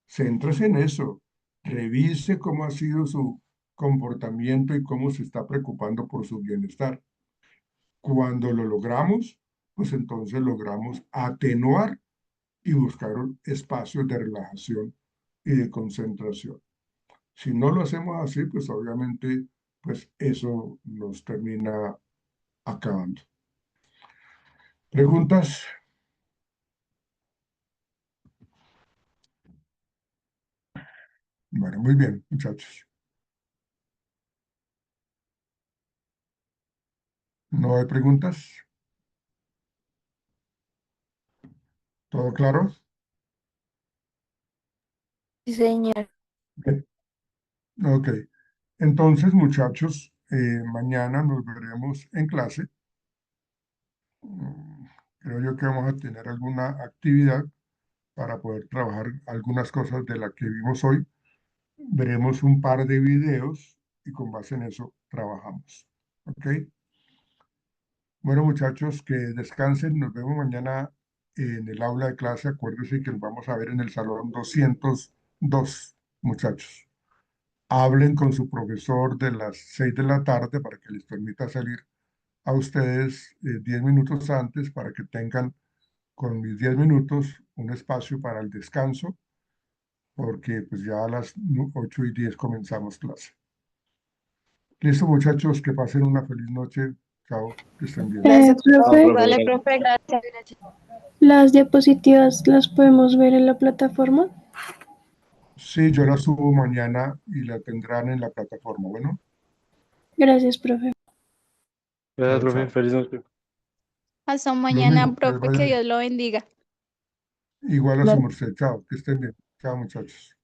céntrese en eso, revise cómo ha sido su comportamiento y cómo se está preocupando por su bienestar. Cuando lo logramos, pues entonces logramos atenuar y buscar espacios de relajación y de concentración. Si no lo hacemos así, pues obviamente, pues eso nos termina acabando. ¿Preguntas? Bueno, muy bien, muchachos. ¿No hay preguntas? ¿Todo claro? Sí, señor. Bien. Ok. Entonces, muchachos, mañana nos veremos en clase. Creo yo que vamos a tener alguna actividad para poder trabajar algunas cosas de las que vimos hoy. Veremos un par de videos y con base en eso trabajamos. ¿Ok? Bueno, muchachos, que descansen. Nos vemos mañana en el aula de clase. Acuérdense que nos vamos a ver en el salón 202, muchachos. Hablen con su profesor de las 6 de la tarde para que les permita salir a ustedes 10 minutos antes para que tengan con mis 10 minutos un espacio para el descanso, porque pues ya a las 8:10 comenzamos clase. Listo, muchachos, que pasen una feliz noche. Chao, que estén bien. Profe, Vale, profe, gracias. las diapositivas las podemos ver en la plataforma. Sí, yo la subo mañana y la tendrán en la plataforma. Bueno. Gracias, profe. Gracias, Chao, profe. chao. Feliz noche. Hasta Lo mañana, mismo, que les profe, que vaya Dios lo bendiga. igual a su Claro. merced. Chao, que estén bien. Chao, muchachos.